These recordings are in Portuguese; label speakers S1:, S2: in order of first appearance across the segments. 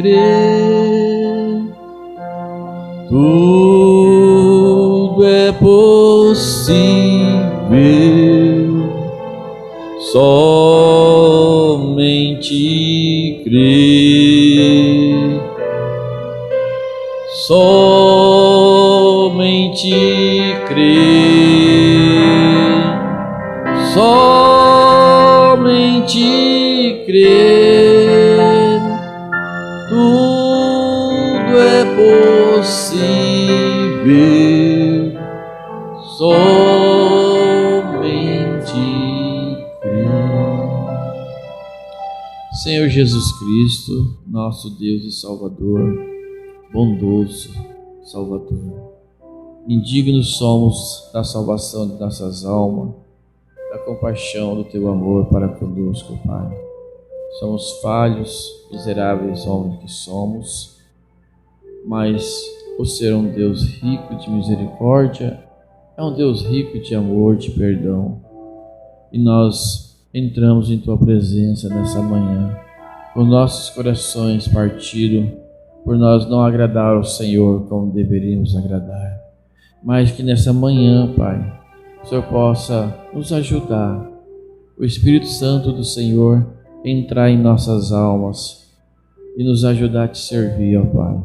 S1: crer, tudo é possível, somente crer, somente crer, somente crer, tudo é possível, somente crer. Senhor Jesus Cristo, nosso Deus e Salvador, bondoso Salvador, indignos somos da salvação de nossas almas, da compaixão do Teu amor para conosco, Pai. Somos falhos, miseráveis homens que somos, mas o Senhor é um Deus rico de misericórdia, é um Deus rico de amor, de perdão. E nós entramos em Tua presença nessa manhã, com nossos corações partidos, por nós não agradar ao Senhor como deveríamos agradar. Mas que nessa manhã, Pai, o Senhor possa nos ajudar, o Espírito Santo do Senhor entrar em nossas almas e nos ajudar a Te servir, ó Pai,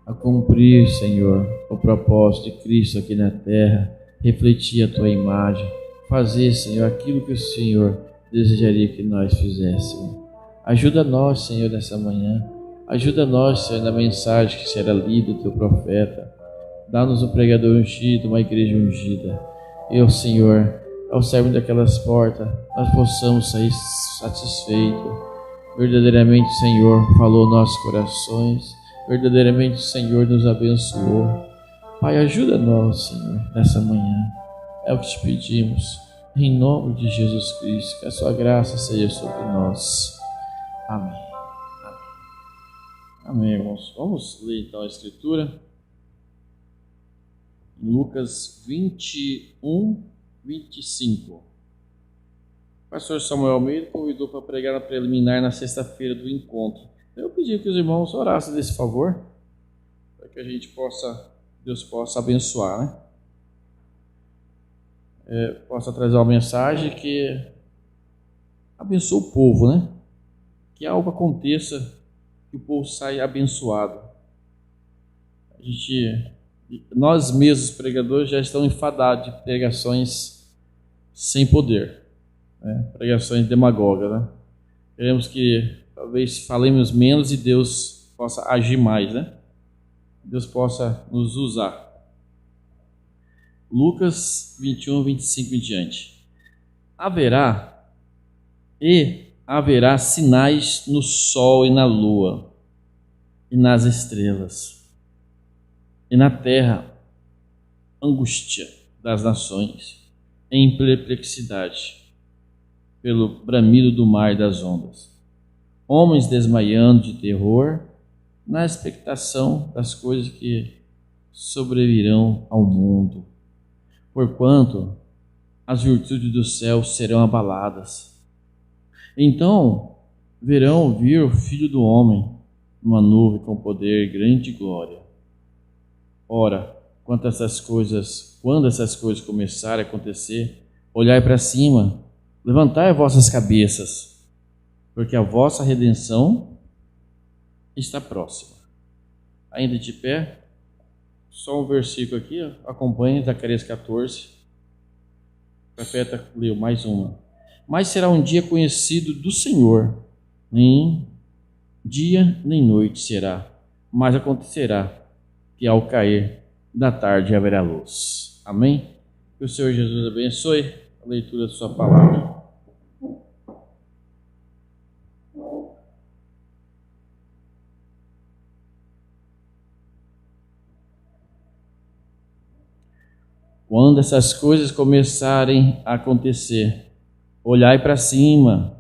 S1: a cumprir, Senhor, o propósito de Cristo aqui na terra, refletir a Tua imagem, fazer, Senhor, aquilo que o Senhor desejaria que nós fizéssemos. Ajuda nós, Senhor, nessa manhã. Ajuda nós, Senhor, na mensagem que será lida do Teu profeta. Dá-nos um pregador ungido, uma igreja ungida. E, Senhor, ao sermos daquelas portas, nós possamos sair satisfeitos. Verdadeiramente o Senhor falou nossos corações. Verdadeiramente o Senhor nos abençoou. Pai, ajuda nós, Senhor, nessa manhã. É o que Te pedimos. Em nome de Jesus Cristo, que a Sua graça seja sobre nós. Amém. Amém, irmãos. Vamos ler então a Escritura. Lucas 21, 25. O pastor Samuel Almeida convidou para pregar na preliminar na sexta-feira do encontro. Eu pedi que os irmãos orassem desse favor, para que a gente Deus possa abençoar, né? Possa trazer uma mensagem que abençoe o povo, né? Que algo aconteça, que o povo saia abençoado. Nós mesmos, pregadores, já estamos enfadados de pregações sem poder, né? Pregações demagogas, né? Queremos que talvez falemos menos e Deus possa agir mais, né? Deus possa nos usar. Lucas 21, 25 em diante. Haverá sinais no sol e na lua, e nas estrelas, e na terra, angústia das nações, em perplexidade, pelo bramido do mar e das ondas. Homens desmaiando de terror, na expectação das coisas que sobrevirão ao mundo. Porquanto as virtudes do céu serão abaladas. Então verão vir o Filho do Homem numa nuvem com poder e grande glória. Ora, quando essas coisas começarem a acontecer, olhai para cima, levantai vossas cabeças, porque a vossa redenção está próxima. Ainda de pé, só um versículo aqui, acompanhe Zacarias 14. O profeta leu mais uma. Mas será um dia conhecido do Senhor, nem dia nem noite será, mas acontecerá que ao cair da tarde haverá luz. Amém? Que o Senhor Jesus abençoe a leitura da Sua palavra. Quando essas coisas começarem a acontecer, olhai para cima,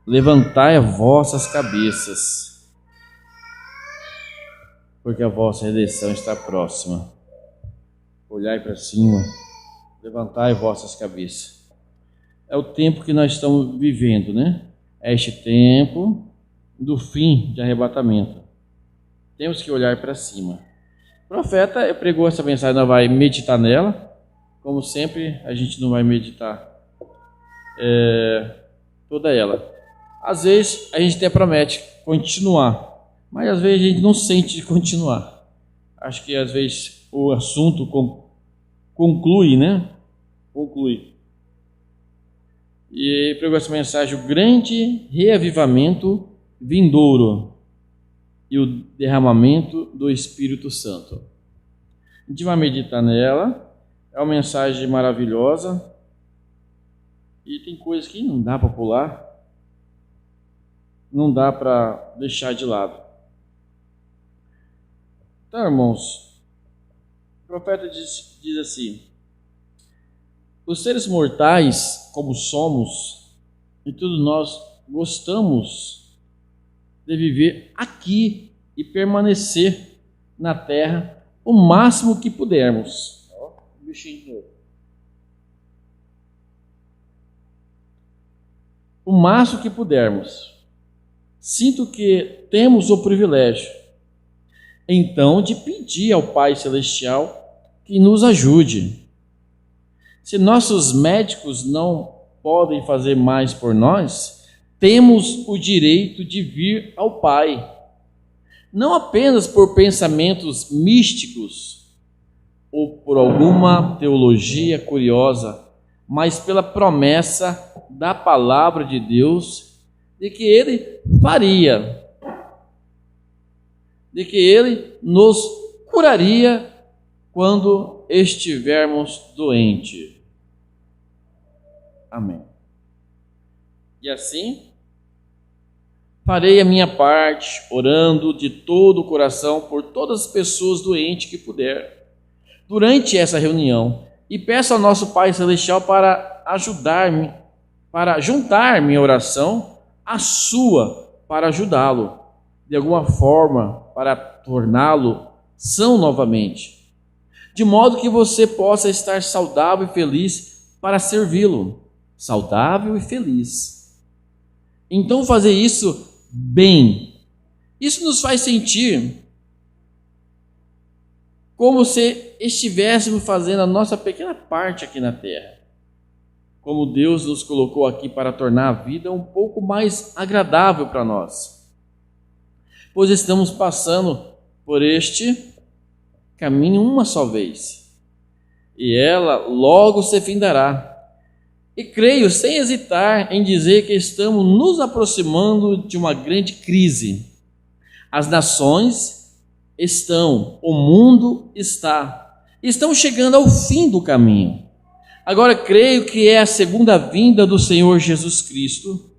S1: levantai as vossas cabeças, porque a vossa redenção está próxima. Olhai para cima, levantai vossas cabeças. É o tempo que nós estamos vivendo, né? É este tempo do fim de arrebatamento. Temos que olhar para cima. O profeta pregou essa mensagem, nós vamos meditar nela. Como sempre, a gente não vai meditar toda ela. Às vezes a gente até promete continuar, mas às vezes a gente não sente de continuar. Acho que às vezes o assunto conclui, né? Conclui. E ele pregou essa mensagem: o grande reavivamento vindouro e o derramamento do Espírito Santo. A gente vai meditar nela. É uma mensagem maravilhosa. E tem coisas que não dá para pular, não dá para deixar de lado. Então, irmãos, o profeta diz assim: os seres mortais, como somos, e todos nós gostamos de viver aqui e permanecer na terra o máximo que pudermos. Ó, o bichinho de novo. O máximo que pudermos. Sinto que temos o privilégio, então, de pedir ao Pai Celestial que nos ajude. Se nossos médicos não podem fazer mais por nós, temos o direito de vir ao Pai, não apenas por pensamentos místicos ou por alguma teologia curiosa, mas pela promessa da palavra de Deus de que Ele faria, de que Ele nos curaria quando estivermos doentes. Amém. E assim, farei a minha parte, orando de todo o coração por todas as pessoas doentes que puder, durante essa reunião, e peço ao nosso Pai Celestial para ajudar-me, para juntar minha oração à sua, para ajudá-lo, de alguma forma, para torná-lo são novamente, de modo que você possa estar saudável e feliz para servi-lo, saudável e feliz. Então fazer isso bem, isso nos faz sentir como se estivéssemos fazendo a nossa pequena parte aqui na terra, como Deus nos colocou aqui para tornar a vida um pouco mais agradável para nós, pois estamos passando por este caminho uma só vez, e ela logo se findará. E creio, sem hesitar, em dizer que estamos nos aproximando de uma grande crise. As nações estão, o mundo estão chegando ao fim do caminho. Agora creio que é a segunda vinda do Senhor Jesus Cristo.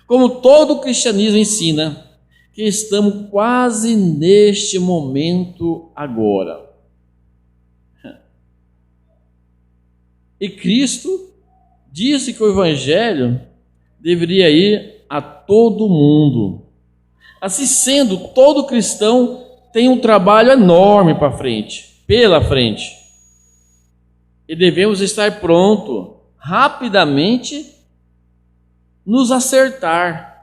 S1: Como todo o cristianismo ensina, que estamos quase neste momento agora. E Cristo disse que o Evangelho deveria ir a todo mundo. Assim sendo, todo cristão tem um trabalho enorme pela frente. E devemos estar prontos, rapidamente, nos acertar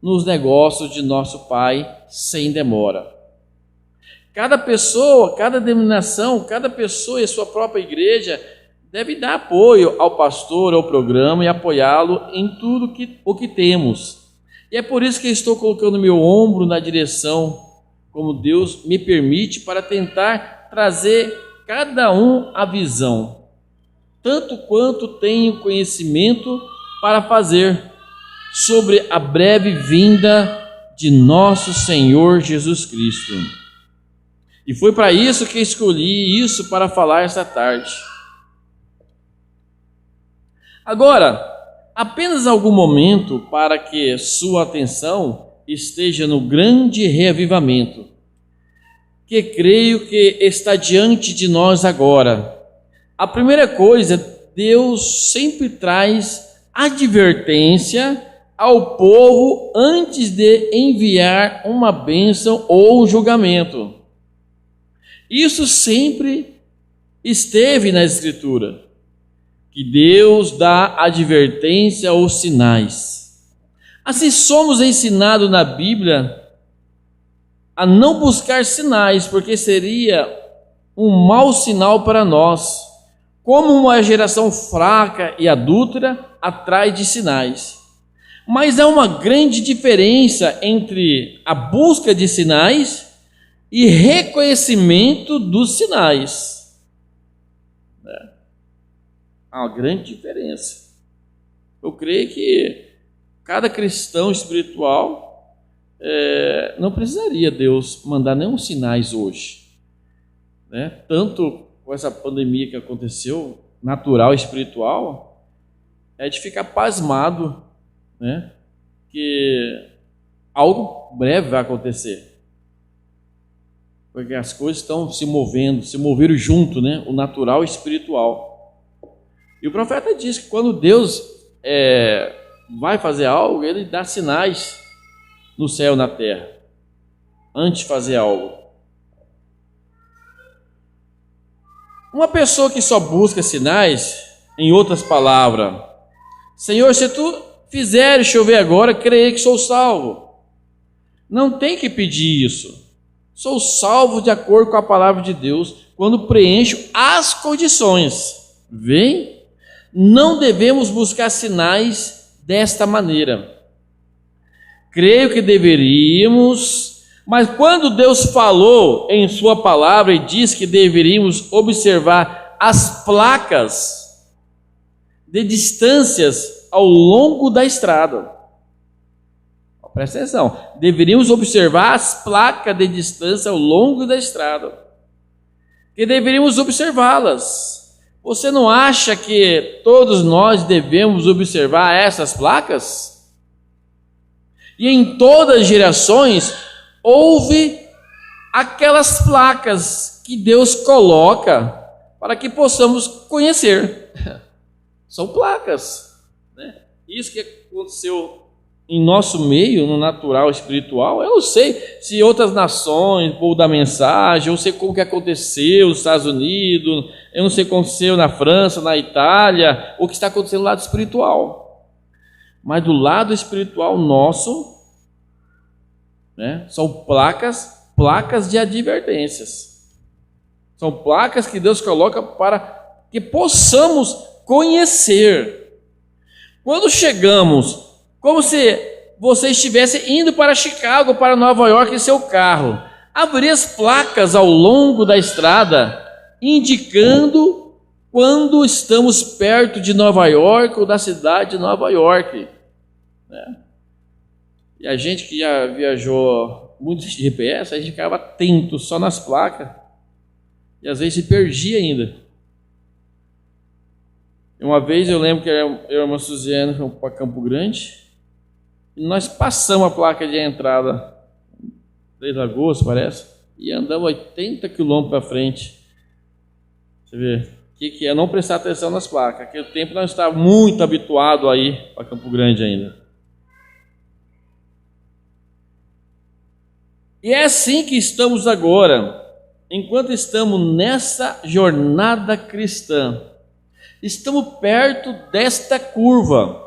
S1: nos negócios de nosso Pai, sem demora. Cada pessoa, cada denominação, cada pessoa e a sua própria igreja deve dar apoio ao pastor, ao programa e apoiá-lo em tudo o que temos. E é por isso que estou colocando meu ombro na direção, como Deus me permite, para tentar trazer cada um a visão, tanto quanto tenho conhecimento para fazer sobre a breve vinda de nosso Senhor Jesus Cristo. E foi para isso que escolhi isso para falar esta tarde. Agora, apenas algum momento para que sua atenção esteja no grande reavivamento, que creio que está diante de nós agora. A primeira coisa, Deus sempre traz advertência ao povo antes de enviar uma bênção ou um julgamento. Isso sempre esteve na Escritura, que Deus dá advertência ou sinais. Assim somos ensinados na Bíblia a não buscar sinais, porque seria um mau sinal para nós, como uma geração fraca e adúltera atrás de sinais. Mas há uma grande diferença entre a busca de sinais e reconhecimento dos sinais. Há uma grande diferença. Eu creio que cada cristão espiritual não precisaria Deus mandar nenhum sinais hoje, né? Tanto com essa pandemia que aconteceu, natural e espiritual, é de ficar pasmado, né? Que algo breve vai acontecer, porque as coisas estão se moveram junto, né? O natural e o espiritual. E o profeta diz que quando Deus vai fazer algo, ele dá sinais no céu e na terra, antes de fazer algo. Uma pessoa que só busca sinais, em outras palavras, Senhor, se tu fizeres chover agora, creio que sou salvo. Não tem que pedir isso. Sou salvo de acordo com a palavra de Deus, quando preencho as condições. Vem? Não devemos buscar sinais desta maneira. Creio que deveríamos, mas quando Deus falou em sua palavra e diz que deveríamos observar as placas de distâncias ao longo da estrada. Presta atenção, deveríamos observar as placas de distância ao longo da estrada. Que deveríamos observá-las. Você não acha que todos nós devemos observar essas placas? E em todas as gerações houve aquelas placas que Deus coloca para que possamos conhecer. São placas, né? Isso que aconteceu em nosso meio, no natural espiritual, eu não sei se outras nações, povo da mensagem, eu não sei como que aconteceu nos Estados Unidos, eu não sei o que aconteceu na França, na Itália, o que está acontecendo no lado espiritual. Mas do lado espiritual nosso, né, são placas de advertências. São placas que Deus coloca para que possamos conhecer. Quando chegamos, como se você estivesse indo para Chicago, para Nova York em seu carro, abrir as placas ao longo da estrada, indicando quando estamos perto de Nova York ou da cidade de Nova York, né? E a gente que já viajou muito de GPS, a gente ficava atento só nas placas e às vezes se perdia ainda. Uma vez eu lembro que eu e a irmã Suziane fomos para Campo Grande e nós passamos a placa de entrada, 3 Lagoas parece, e andamos 80 quilômetros para frente. Você vê o que é não prestar atenção nas placas. Naquele tempo nós estávamos muito habituados a ir para Campo Grande ainda. E é assim que estamos agora, enquanto estamos nessa jornada cristã. Estamos perto desta curva,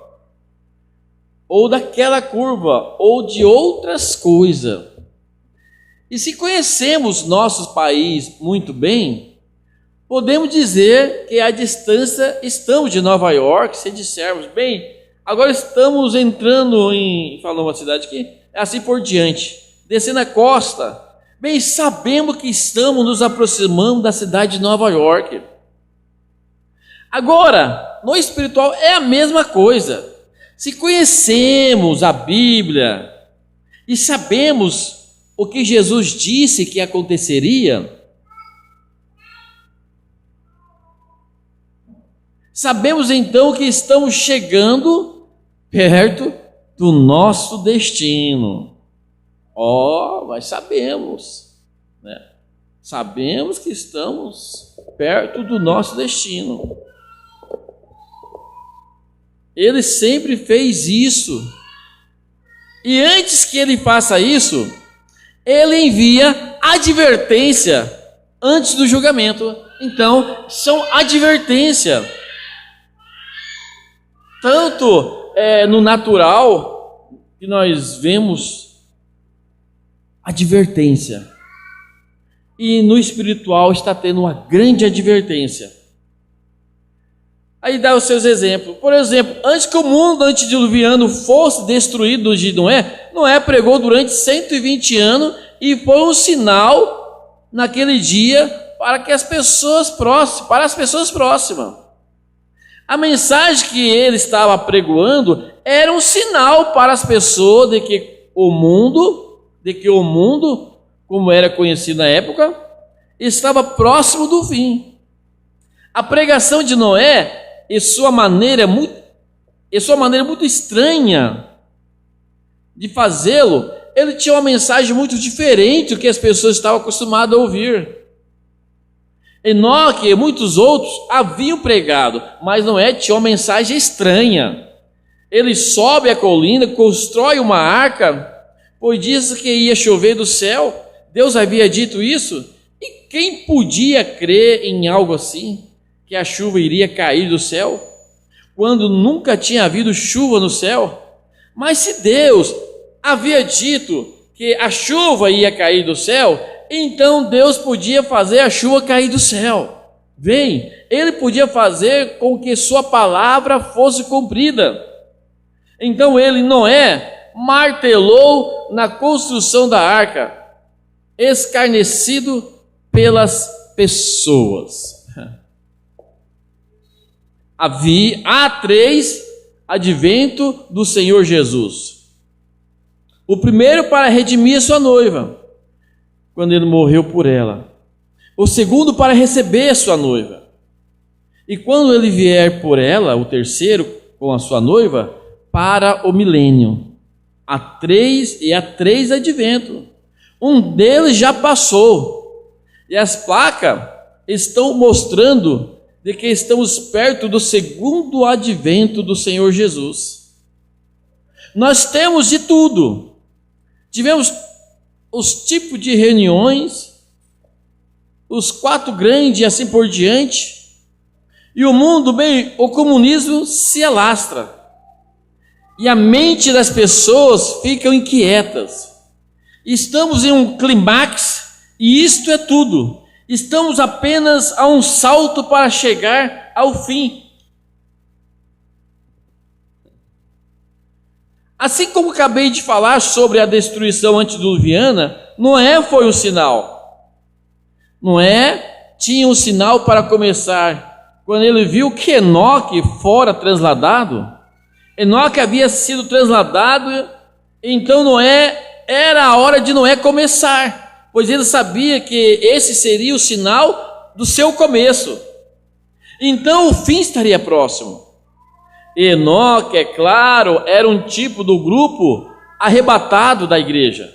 S1: ou daquela curva, ou de outras coisas. E se conhecemos nosso país muito bem, podemos dizer que a distância, estamos de Nova York, se dissermos, bem, agora estamos entrando falou uma cidade aqui, assim por diante, descendo a costa, bem, sabemos que estamos nos aproximando da cidade de Nova York. Agora, no espiritual é a mesma coisa. Se conhecemos a Bíblia e sabemos o que Jesus disse que aconteceria, sabemos então que estamos chegando perto do nosso destino. Mas sabemos, né? Sabemos que estamos perto do nosso destino. Ele sempre fez isso. E antes que ele faça isso, ele envia advertência antes do julgamento. Então, são advertência. Tanto no natural, que nós vemos advertência. E no espiritual está tendo uma grande advertência. Aí dá os seus exemplos. Por exemplo, antes que o mundo antediluviano fosse destruído de Noé, Noé pregou durante 120 anos e foi um sinal naquele dia para as pessoas próximas. A mensagem que ele estava pregoando era um sinal para as pessoas de que o mundo, como era conhecido na época, estava próximo do fim. A pregação de Noé, e sua maneira muito estranha de fazê-lo, ele tinha uma mensagem muito diferente do que as pessoas estavam acostumadas a ouvir. Enoque e muitos outros haviam pregado, mas Noé tinha uma mensagem estranha. Ele sobe a colina, constrói uma arca, pois disse que ia chover do céu. Deus havia dito isso, e quem podia crer em algo assim? Que a chuva iria cair do céu, quando nunca tinha havido chuva no céu? Mas se Deus havia dito que a chuva ia cair do céu, então Deus podia fazer a chuva cair do céu. Ele podia fazer com que sua palavra fosse cumprida. Então Noé, martelou na construção da arca, escarnecido pelas pessoas. Há 3 advento do Senhor Jesus. O primeiro para redimir a sua noiva, quando ele morreu por ela. O segundo para receber a sua noiva. E quando ele vier por ela, o terceiro com a sua noiva, para o milênio. Há 3 adventos. Um deles já passou. E as placas estão mostrando de que estamos perto do segundo advento do Senhor Jesus. Nós temos de tudo. Tivemos os tipos de reuniões, os 4 grandes e assim por diante. E o comunismo se alastra. E a mente das pessoas fica inquietas. Estamos em um clímax e isto é tudo. Estamos apenas a um salto para chegar ao fim. Assim como acabei de falar sobre a destruição antediluviana, Noé foi um sinal. Noé tinha um sinal para começar. Quando ele viu que Enoque fora trasladado, Enoque havia sido trasladado, então era a hora de Noé começar. Pois ele sabia que esse seria o sinal do seu começo. Então o fim estaria próximo. Enoque, é claro, era um tipo do grupo arrebatado da igreja.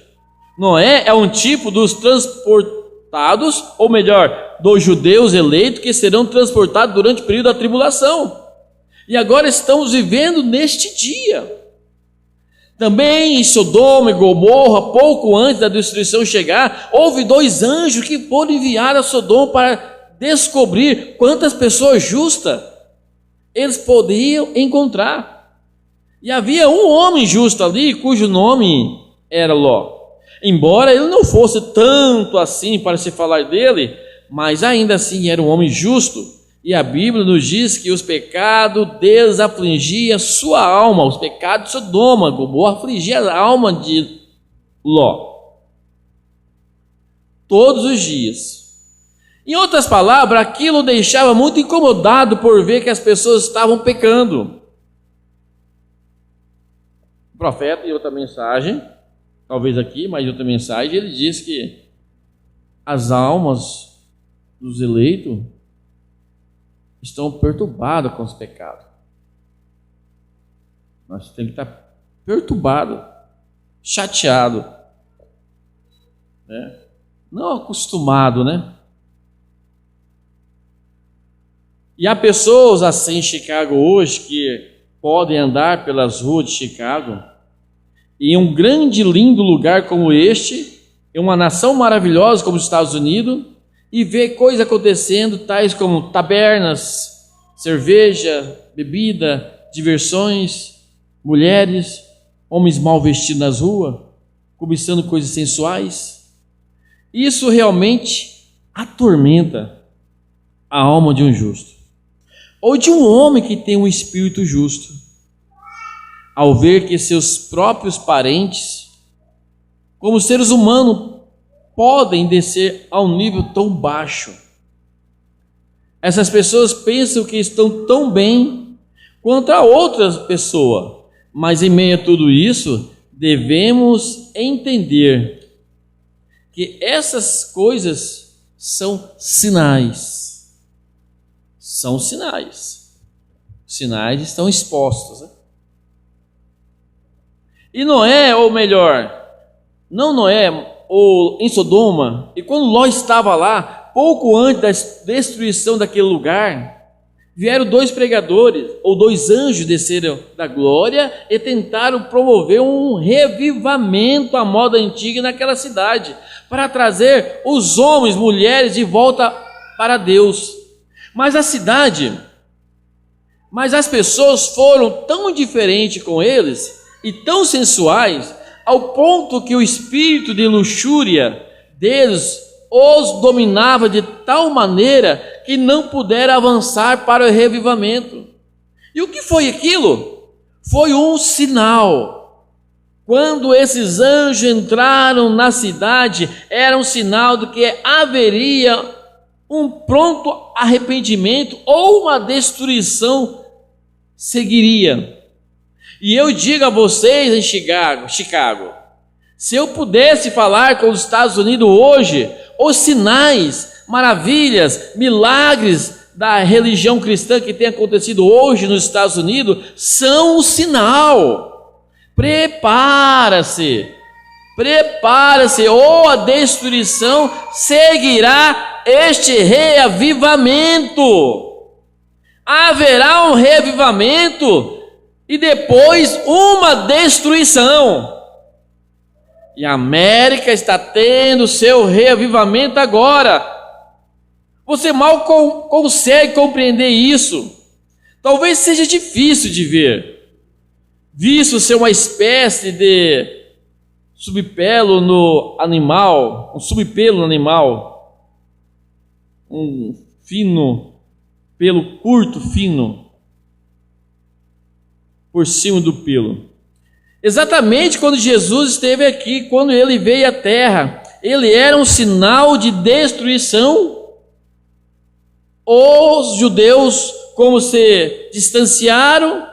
S1: Noé é um tipo dos transportados, ou melhor, dos judeus eleitos que serão transportados durante o período da tribulação. E agora estamos vivendo neste dia. Também em Sodoma e Gomorra, pouco antes da destruição chegar, houve 2 anjos que foram enviados a Sodoma para descobrir quantas pessoas justas eles poderiam encontrar. E havia um homem justo ali, cujo nome era Ló. Embora ele não fosse tanto assim para se falar dele, mas ainda assim era um homem justo. E a Bíblia nos diz que os pecados deles afligiam sua alma, os pecados de Sodoma, Gomorra afligiam a alma de Ló. Todos os dias. Em outras palavras, aquilo o deixava muito incomodado por ver que as pessoas estavam pecando. O profeta, em outra mensagem, talvez aqui, mas em outra mensagem, ele diz que as almas dos eleitos estão perturbados com os pecados. Nós temos que estar perturbado, chateado, né? Não acostumado, né? E há pessoas assim em Chicago hoje que podem andar pelas ruas de Chicago e em um grande e lindo lugar como este, em uma nação maravilhosa como os Estados Unidos, e ver coisas acontecendo, tais como tabernas, cerveja, bebida, diversões, mulheres, homens mal vestidos nas ruas, cobiçando coisas sensuais. Isso realmente atormenta a alma de um justo, ou de um homem que tem um espírito justo, ao ver que seus próprios parentes, como seres humanos, podem descer a um nível tão baixo. Essas pessoas pensam que estão tão bem quanto a outras pessoas, mas em meio a tudo isso, devemos entender que essas coisas são sinais. São sinais. Os sinais estão expostos, né? E Noé, ou melhor, não Noé, ou em Sodoma, e quando Ló estava lá, pouco antes da destruição daquele lugar, vieram 2 pregadores, ou 2 anjos desceram da glória e tentaram promover um revivamento à moda antiga naquela cidade, para trazer os homens, mulheres de volta para Deus. Mas as pessoas foram tão indiferentes com eles e tão sensuais, ao ponto que o espírito de luxúria deles os dominava de tal maneira que não puderam avançar para o revivamento. E o que foi aquilo? Foi um sinal. Quando esses anjos entraram na cidade, era um sinal de que haveria um pronto arrependimento ou uma destruição seguiria. E eu digo a vocês em Chicago, se eu pudesse falar com os Estados Unidos hoje, os sinais, maravilhas, milagres da religião cristã que tem acontecido hoje nos Estados Unidos, são um sinal. Prepara-se, ou a destruição seguirá este reavivamento. Haverá um reavivamento e depois uma destruição. E a América está tendo seu reavivamento agora. Você mal consegue compreender isso. Talvez seja difícil de ver, visto ser uma espécie de subpelo no animal, um fino, pelo curto, fino, por cima do pelo. Exatamente quando Jesus esteve aqui, quando ele veio à terra, ele era um sinal de destruição. Os judeus, como se distanciaram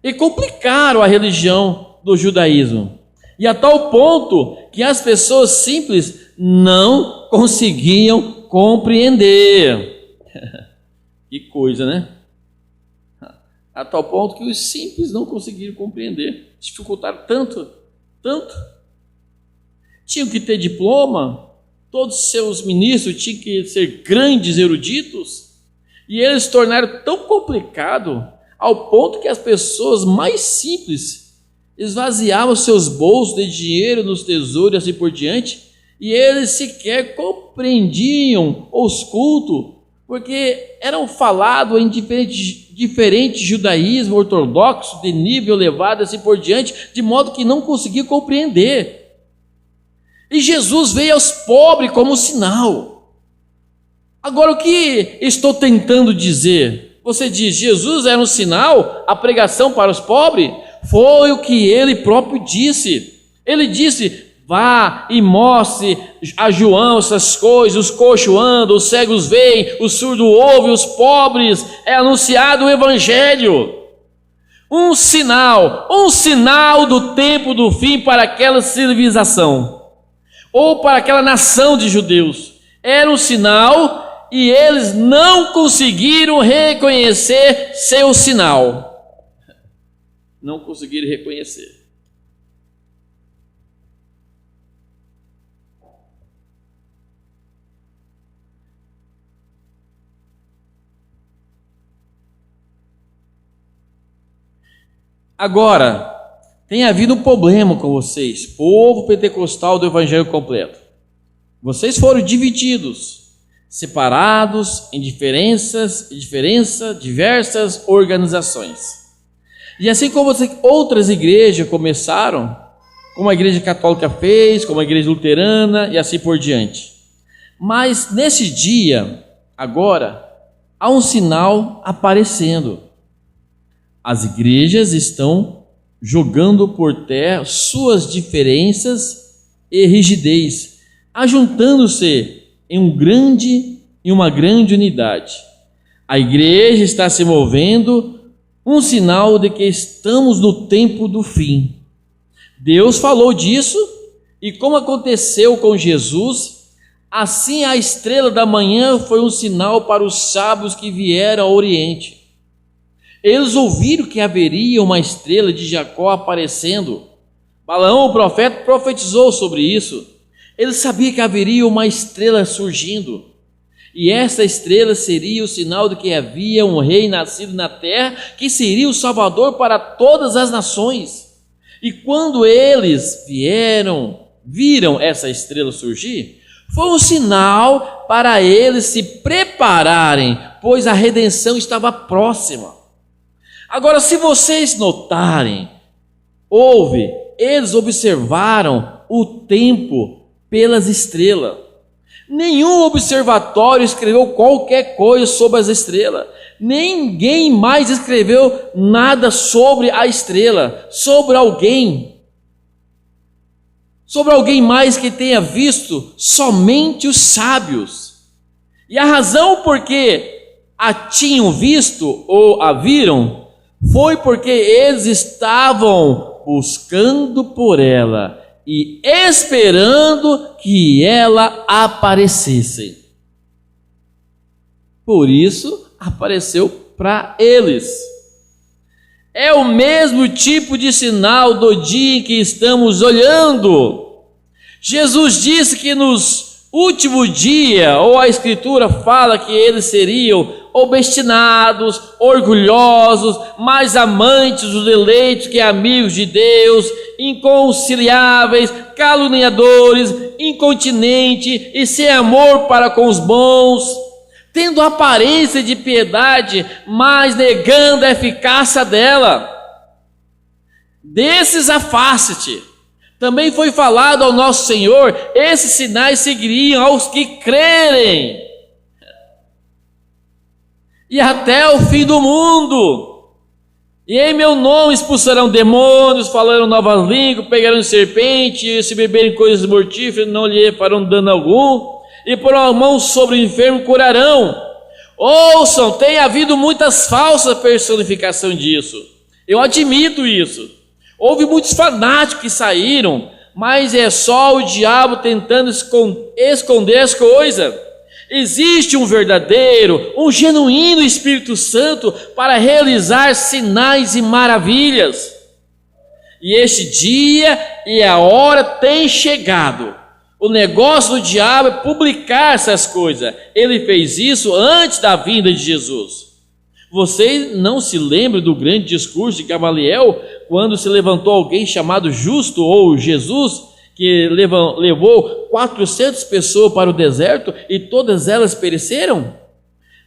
S1: e complicaram a religião do judaísmo, e a tal ponto que as pessoas simples não conseguiam compreender. Que coisa, né? A tal ponto que os simples não conseguiram compreender, dificultaram tanto. Tinham que ter diploma, todos os seus ministros tinham que ser grandes eruditos, e eles se tornaram tão complicado ao ponto que as pessoas mais simples esvaziavam seus bolsos de dinheiro nos tesouros e assim por diante, e eles sequer compreendiam os cultos, porque eram falados em diferentes judaísmo ortodoxo de nível elevado assim por diante, de modo que não conseguiam compreender. E Jesus veio aos pobres como sinal. Agora, o que estou tentando dizer? Você diz, Jesus era um sinal, a pregação para os pobres? Foi o que ele próprio disse. Ele disse: vá e mostre a João essas coisas, os coxos andam, os cegos veem, os surdos ouvem, os pobres é anunciado o evangelho. Um sinal do tempo do fim para aquela civilização, ou para aquela nação de judeus. Era um sinal e eles não conseguiram reconhecer seu sinal. Não conseguiram reconhecer. Agora, tem havido um problema com vocês, povo pentecostal do Evangelho completo. Vocês foram divididos, separados em diversas organizações. E assim como outras igrejas começaram como a Igreja Católica fez, como a Igreja Luterana e assim por diante. Mas nesse dia, agora, há um sinal aparecendo. As igrejas estão jogando por terra suas diferenças e rigidez, ajuntando-se em uma grande unidade. A igreja está se movendo, um sinal de que estamos no tempo do fim. Deus falou disso, e como aconteceu com Jesus, assim a estrela da manhã foi um sinal para os sábios que vieram ao Oriente. Eles ouviram que haveria uma estrela de Jacó aparecendo. Balaão, o profeta, profetizou sobre isso. Ele sabia que haveria uma estrela surgindo, e essa estrela seria o sinal de que havia um rei nascido na terra, que seria o Salvador para todas as nações. E quando eles viram essa estrela surgir, foi um sinal para eles se prepararem, pois a redenção estava próxima. Agora, se vocês notarem, eles observaram o tempo pelas estrelas. Nenhum observatório escreveu qualquer coisa sobre as estrelas. Ninguém mais escreveu nada sobre a estrela, sobre alguém mais que tenha visto, somente os sábios. E a razão por que a tinham visto ou a viram foi porque eles estavam buscando por ela e esperando que ela aparecesse. Por isso apareceu para eles. É o mesmo tipo de sinal do dia em que estamos olhando. Jesus disse que nos últimos dias, ou a Escritura fala que eles seriam obstinados, orgulhosos, mais amantes dos eleitos que amigos de Deus, inconciliáveis, caluniadores, incontinentes e sem amor para com os bons, tendo aparência de piedade, mas negando a eficácia dela. Desses afaste-te. Também foi falado ao nosso Senhor, esses sinais seguiriam aos que crerem, e até o fim do mundo. E em meu nome expulsarão demônios, falarão novas línguas, pegarão serpente, e se beberem coisas mortíferas não lhe farão dano algum, e porão a mão sobre o enfermo curarão. Ouçam, tem havido muitas falsas personificações disso. Eu admito isso. Houve muitos fanáticos que saíram, mas é só o diabo tentando esconder as coisas. Existe um verdadeiro, um genuíno Espírito Santo para realizar sinais e maravilhas. E este dia e a hora tem chegado. O negócio do diabo é publicar essas coisas. Ele fez isso antes da vinda de Jesus. Vocês não se lembram do grande discurso de Gamaliel, quando se levantou alguém chamado Justo ou Jesus, que levou 400 pessoas para o deserto e todas elas pereceram?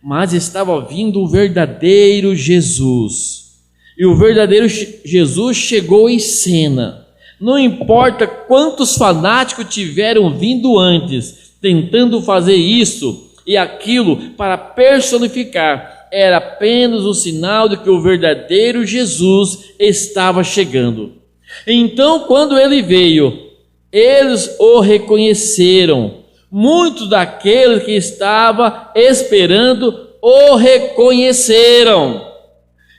S1: Mas estava vindo o verdadeiro Jesus. E o verdadeiro Jesus chegou em cena. Não importa quantos fanáticos tiveram vindo antes, tentando fazer isso e aquilo para personificar, era apenas um sinal de que o verdadeiro Jesus estava chegando. Então, quando ele veio, eles o reconheceram. Muitos daqueles que estavam esperando o reconheceram.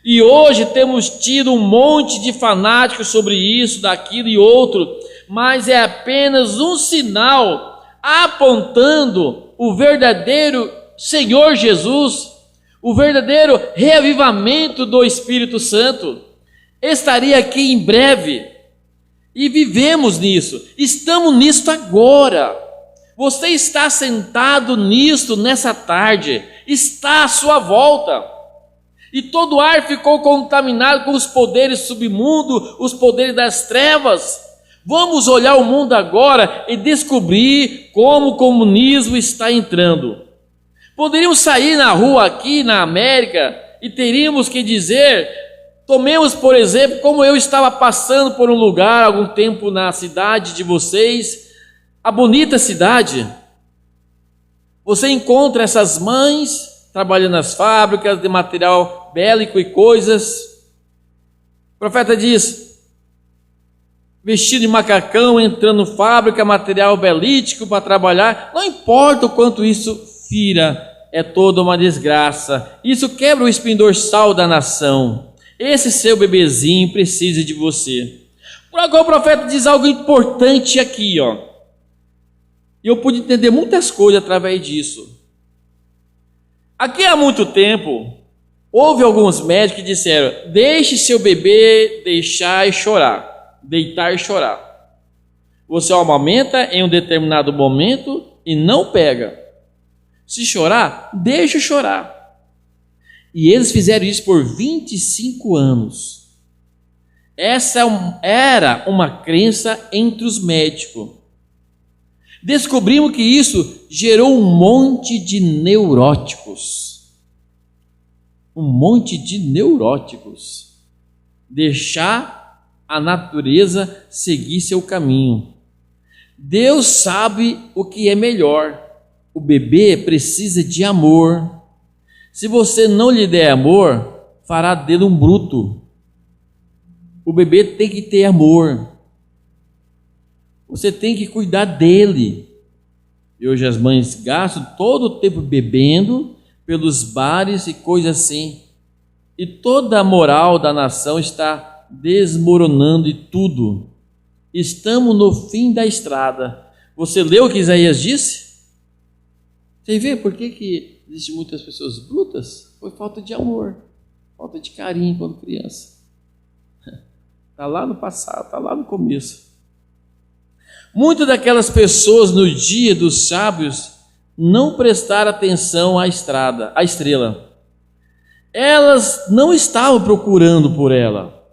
S1: E hoje temos tido um monte de fanáticos sobre isso, daquilo e outro, mas é apenas um sinal apontando o verdadeiro Senhor Jesus, o verdadeiro reavivamento do Espírito Santo. Estaria aqui em breve. E vivemos nisso, estamos nisto agora. Você está sentado nisto nessa tarde, está à sua volta. E todo o ar ficou contaminado com os poderes submundos, os poderes das trevas. Vamos olhar o mundo agora e descobrir como o comunismo está entrando. Poderíamos sair na rua aqui na América e teríamos que dizer Tomemos, por exemplo, como eu estava passando por um lugar algum tempo na cidade de vocês, a bonita cidade. Você encontra essas mães trabalhando nas fábricas de material bélico e coisas. O profeta diz: vestido de macacão, entrando na fábrica, material belítico para trabalhar. Não importa o quanto isso fira, é toda uma desgraça. Isso quebra o espinho dorsal da nação. Esse seu bebezinho precisa de você. Por agora o profeta diz algo importante aqui, ó. E eu pude entender muitas coisas através disso. Aqui há muito tempo, houve alguns médicos que disseram: deixe seu bebê deitar e chorar. Você o amamenta em um determinado momento e não pega. Se chorar, deixa chorar. E eles fizeram isso por 25 anos. Essa era uma crença entre os médicos. Descobrimos que isso gerou um monte de neuróticos. Deixar a natureza seguir seu caminho. Deus sabe o que é melhor. O bebê precisa de amor. Se você não lhe der amor, fará dele um bruto. O bebê tem que ter amor. Você tem que cuidar dele. E hoje as mães gastam todo o tempo bebendo pelos bares e coisas assim. E toda a moral da nação está desmoronando e tudo. Estamos no fim da estrada. Você leu o que Isaías disse? Você vê por que existem muitas pessoas brutas? Foi falta de amor, falta de carinho quando criança. Está lá no passado, está lá no começo. Muitas daquelas pessoas no dia dos sábios não prestaram atenção à estrela. Elas não estavam procurando por ela.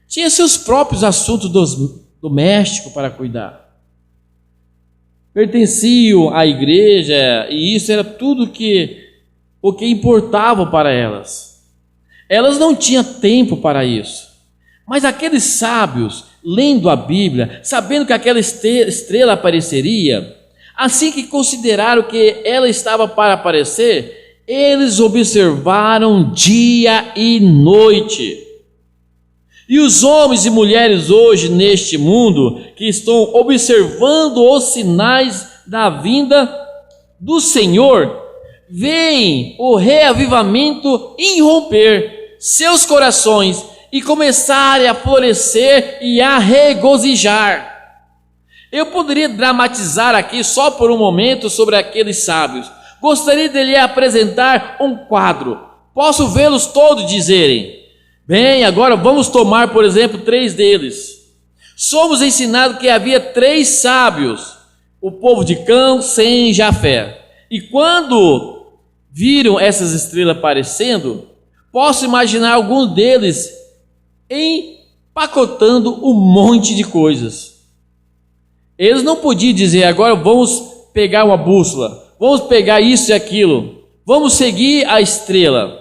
S1: Tinha seus próprios assuntos domésticos para cuidar. Pertenciam à igreja e isso era tudo o que importava para elas. Elas não tinham tempo para isso. Mas aqueles sábios, lendo a Bíblia, sabendo que aquela estrela apareceria, assim que consideraram que ela estava para aparecer, eles observaram dia e noite. E os homens e mulheres hoje neste mundo que estão observando os sinais da vinda do Senhor, veem o reavivamento irromper seus corações e começarem a florescer e a regozijar. Eu poderia dramatizar aqui só por um momento sobre aqueles sábios. Gostaria de lhe apresentar um quadro. Posso vê-los todos dizerem: bem, agora vamos tomar, por exemplo, 3 deles. Somos ensinados que havia 3 sábios, o povo de Cã, Sem e Jafé. E quando viram essas estrelas aparecendo, posso imaginar alguns deles empacotando um monte de coisas. Eles não podiam dizer: agora vamos pegar uma bússola, vamos pegar isso e aquilo, vamos seguir a estrela,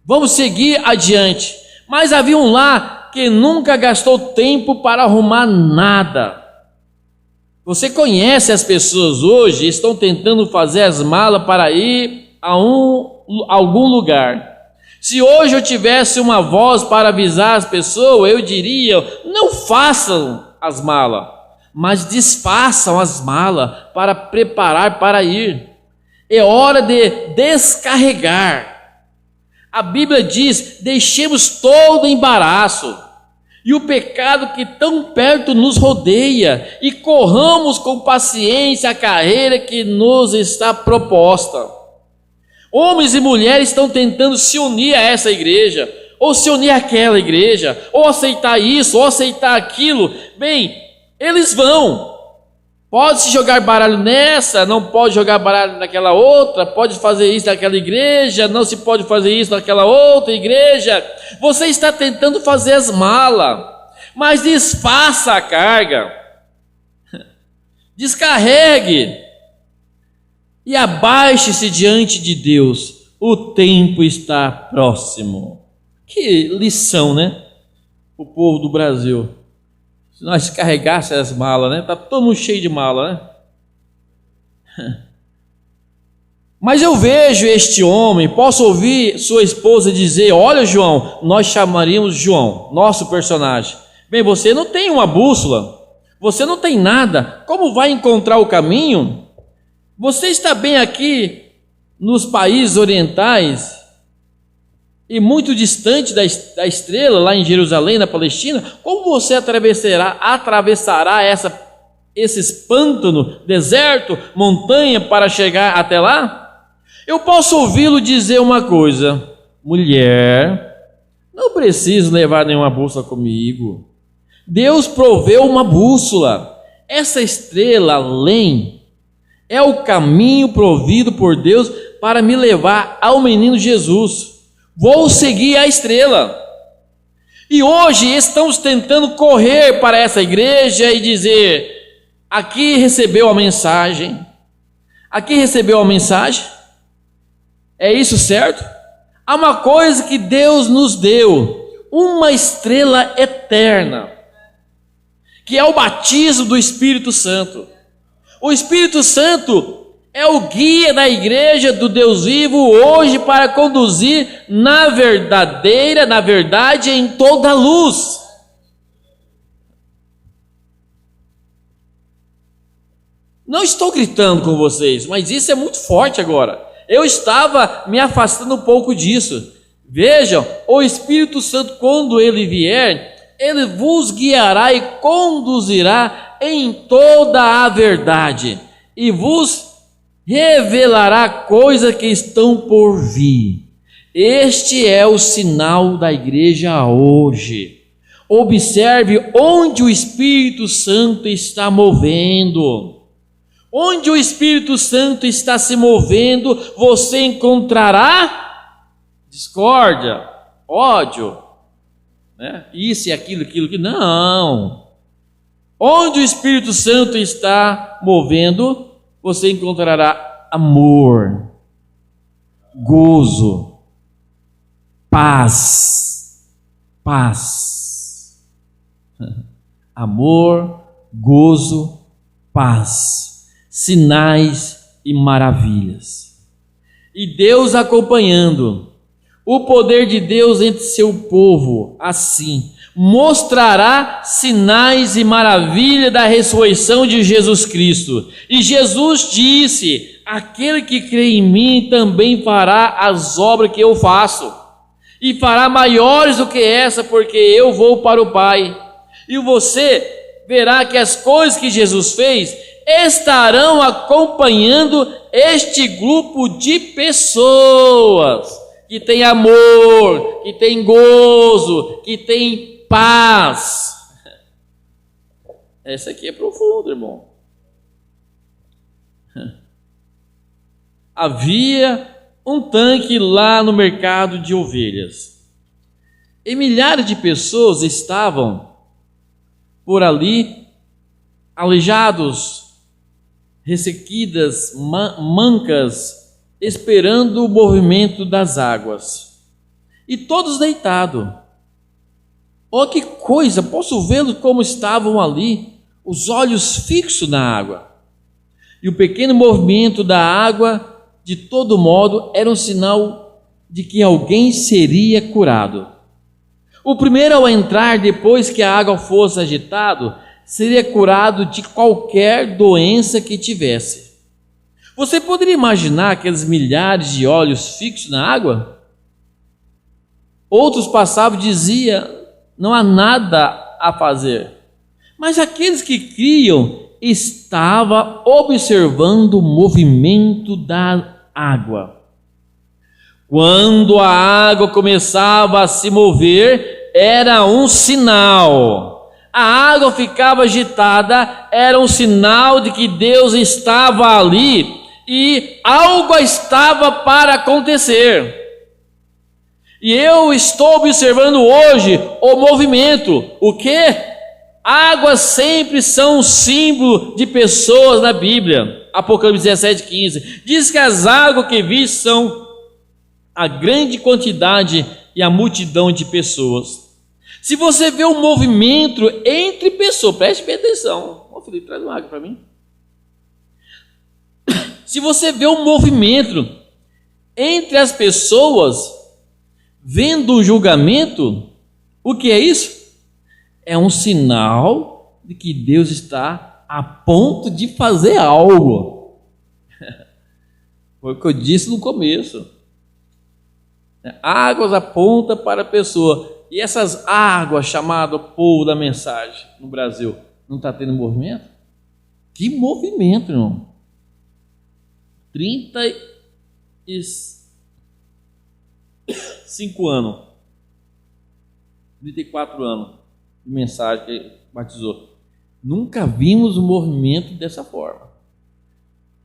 S1: vamos seguir adiante. Mas havia um lá que nunca gastou tempo para arrumar nada. Você conhece as pessoas hoje, estão tentando fazer as malas para ir a algum lugar. Se hoje eu tivesse uma voz para avisar as pessoas, eu diria: não façam as malas, mas desfaçam as malas para preparar para ir. É hora de descarregar. A Bíblia diz: deixemos todo embaraço e o pecado que tão perto nos rodeia e corramos com paciência a carreira que nos está proposta. Homens e mulheres estão tentando se unir a essa igreja, ou se unir àquela igreja, ou aceitar isso, ou aceitar aquilo. Bem, eles vão. Pode se jogar baralho nessa, não pode jogar baralho naquela outra, pode fazer isso naquela igreja, não se pode fazer isso naquela outra igreja. Você está tentando fazer as malas, mas desfaça a carga, descarregue e abaixe-se diante de Deus. O tempo está próximo. Que lição, né? O povo do Brasil. Se nós carregássemos as malas, né? Tá todo mundo cheio de mala, né? Mas eu vejo este homem, posso ouvir sua esposa dizer: olha, João, nós chamaríamos João, nosso personagem. Bem, você não tem uma bússola, você não tem nada, como vai encontrar o caminho? Você está bem aqui nos países orientais e muito distante da estrela, lá em Jerusalém, na Palestina. Como você atravessará esses pântanos, deserto, montanha para chegar até lá? Eu posso ouvi-lo dizer uma coisa: mulher, não preciso levar nenhuma bússola comigo. Deus proveu uma bússola. Essa estrela além é o caminho provido por Deus para me levar ao menino Jesus. Vou seguir a estrela. E hoje estamos tentando correr para essa igreja e dizer: aqui recebeu a mensagem. Aqui recebeu a mensagem. É isso, certo? Há uma coisa que Deus nos deu, uma estrela eterna, que é o batismo do Espírito Santo. O Espírito Santo é o guia da igreja do Deus vivo hoje para conduzir na verdade, em toda a luz. Não estou gritando com vocês, mas isso é muito forte agora. Eu estava me afastando um pouco disso. Vejam, o Espírito Santo, quando ele vier, ele vos guiará e conduzirá em toda a verdade, e vos revelará coisas que estão por vir. Este é o sinal da igreja hoje. Observe onde o Espírito Santo está movendo. Onde o Espírito Santo está se movendo, você encontrará discórdia, ódio, né? Isso e aquilo, não. Onde o Espírito Santo está movendo, você encontrará amor, gozo, paz. Amor, gozo, paz. Sinais e maravilhas. E Deus acompanhando. O poder de Deus entre seu povo, assim, mostrará sinais e maravilhas da ressurreição de Jesus Cristo. E Jesus disse: aquele que crê em mim também fará as obras que eu faço, e fará maiores do que essa, porque eu vou para o Pai. E você verá que as coisas que Jesus fez estarão acompanhando este grupo de pessoas que tem amor, que tem gozo, que tem paz. Essa aqui é profunda, irmão. Havia um tanque lá no mercado de ovelhas, e milhares de pessoas estavam por ali, aleijados, ressequidas, mancas, esperando o movimento das águas, e todos deitados. Oh, que coisa! Posso vê-los como estavam ali, os olhos fixos na água, e o pequeno movimento da água, de todo modo, era um sinal de que alguém seria curado. O primeiro ao entrar, depois que a água fosse agitada, seria curado de qualquer doença que tivesse. Você poderia imaginar aqueles milhares de olhos fixos na água? Outros passavam e diziam: não há nada a fazer. Mas aqueles que criam estavam observando o movimento da água. Quando a água começava a se mover, era um sinal. A água ficava agitada, era um sinal de que Deus estava ali e algo estava para acontecer. E eu estou observando hoje o movimento. O quê? Águas sempre são um símbolo de pessoas na Bíblia. Apocalipse 17:15 diz que as águas que vi são a grande quantidade e a multidão de pessoas. Se você vê um movimento entre pessoas, preste bem atenção. Ô Felipe, traz uma água para mim. Se você vê um movimento entre as pessoas, vendo o julgamento, o que é isso? É um sinal de que Deus está a ponto de fazer algo. Foi o que eu disse no começo. Águas apontam para a pessoa. E essas águas, chamado povo da mensagem no Brasil, não está tendo movimento? Que movimento, irmão? 35 anos, 34 anos de mensagem que batizou. Nunca vimos um movimento dessa forma.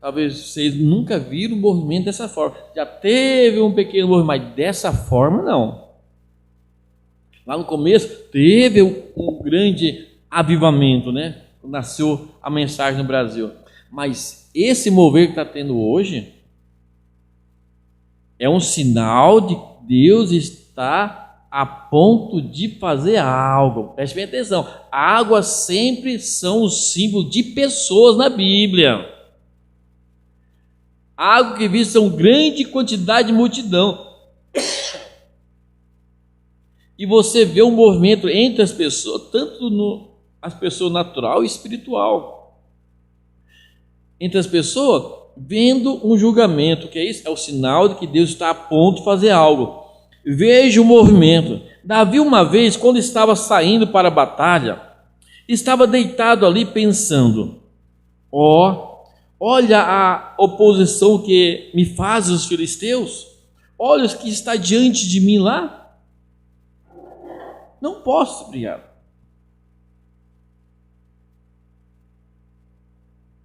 S1: Talvez vocês nunca viram um movimento dessa forma. Já teve um pequeno movimento, mas dessa forma não. Lá no começo teve um grande avivamento, né? Quando nasceu a mensagem no Brasil. Mas esse mover que está tendo hoje é um sinal de que Deus está a ponto de fazer algo. Preste bem atenção. Águas sempre são o símbolo de pessoas na Bíblia. Água que vista uma grande quantidade de multidão. E você vê um movimento entre as pessoas, tanto as pessoas natural e espiritual. Entre as pessoas, vendo um julgamento, que é isso? É o sinal de que Deus está a ponto de fazer algo. Veja o movimento. Davi, uma vez, quando estava saindo para a batalha, estava deitado ali pensando: olha a oposição que me fazem os filisteus, olha o que está diante de mim lá. Não posso brigar.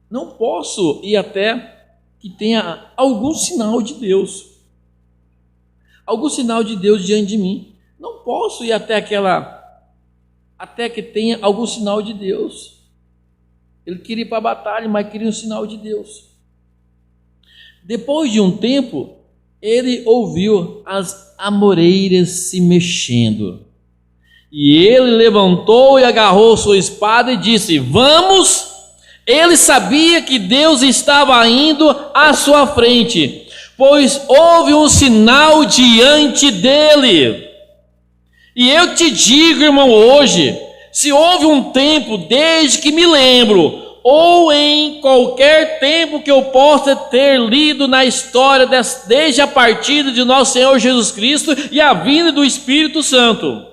S1: Não posso ir até que tenha algum sinal de Deus. Algum sinal de Deus diante de mim. Não posso ir até que tenha algum sinal de Deus. Ele queria ir para a batalha, mas queria um sinal de Deus. Depois de um tempo, ele ouviu as amoreiras se mexendo. E ele levantou e agarrou sua espada e disse: vamos! Ele sabia que Deus estava indo à sua frente, pois houve um sinal diante dele. E eu te digo, irmão, hoje, se houve um tempo desde que me lembro, ou em qualquer tempo que eu possa ter lido na história, desde a partida de nosso Senhor Jesus Cristo e a vinda do Espírito Santo,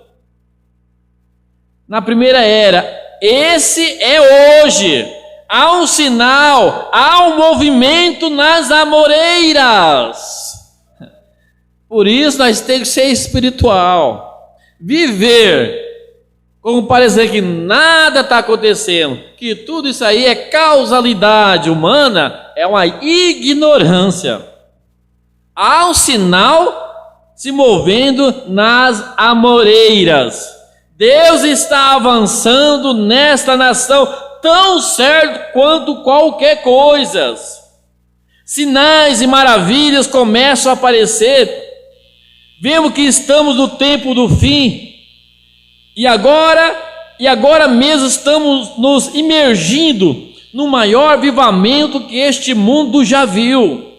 S1: na primeira era, esse é hoje. Há um sinal, há um movimento nas amoreiras. Por isso nós temos que ser espiritual. Viver como parecer que nada está acontecendo, que tudo isso aí é causalidade humana, é uma ignorância. Há um sinal se movendo nas amoreiras. Deus está avançando nesta nação tão certo quanto qualquer coisa. Sinais e maravilhas começam a aparecer. Vemos que estamos no tempo do fim. E agora mesmo estamos nos imergindo no maior avivamento que este mundo já viu.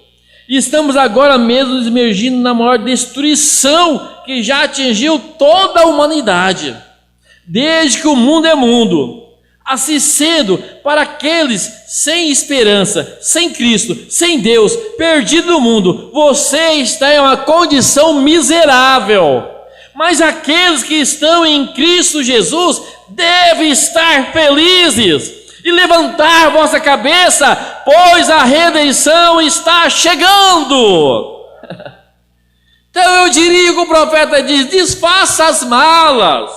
S1: E estamos agora mesmo nos imergindo na maior destruição que já atingiu toda a humanidade. Desde que o mundo é mundo, assim sendo, para aqueles sem esperança, sem Cristo, sem Deus, perdido no mundo, você está em uma condição miserável. Mas aqueles que estão em Cristo Jesus devem estar felizes e levantar vossa cabeça, pois a redenção está chegando. Então eu diria que o profeta diz: desfaça as malas.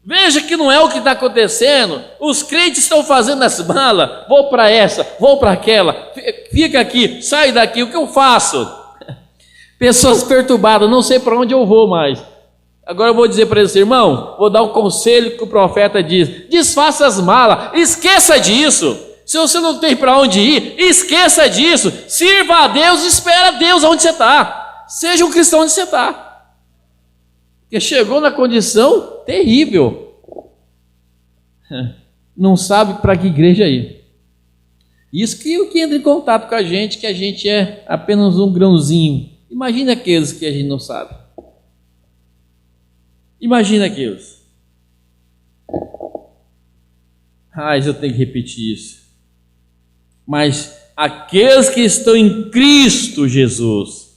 S1: Veja que não é o que está acontecendo. Os crentes estão fazendo as malas. Vou para essa, vou para aquela, fica aqui, sai daqui, o que eu faço? Pessoas perturbadas, não sei para onde eu vou mais. Agora eu vou dizer para esse irmão, vou dar o conselho que o profeta diz: desfaça as malas, esqueça disso. Se você não tem para onde ir, esqueça disso. Sirva a Deus, espera a Deus onde você está. Seja um cristão onde você está. que chegou na condição terrível. Não sabe para que igreja ir. Isso que o que entra em contato com a gente, que a gente é apenas um grãozinho. Imagina aqueles que a gente não sabe. Imagina aqueles. Mas eu tenho que repetir isso. Mas aqueles que estão em Cristo Jesus,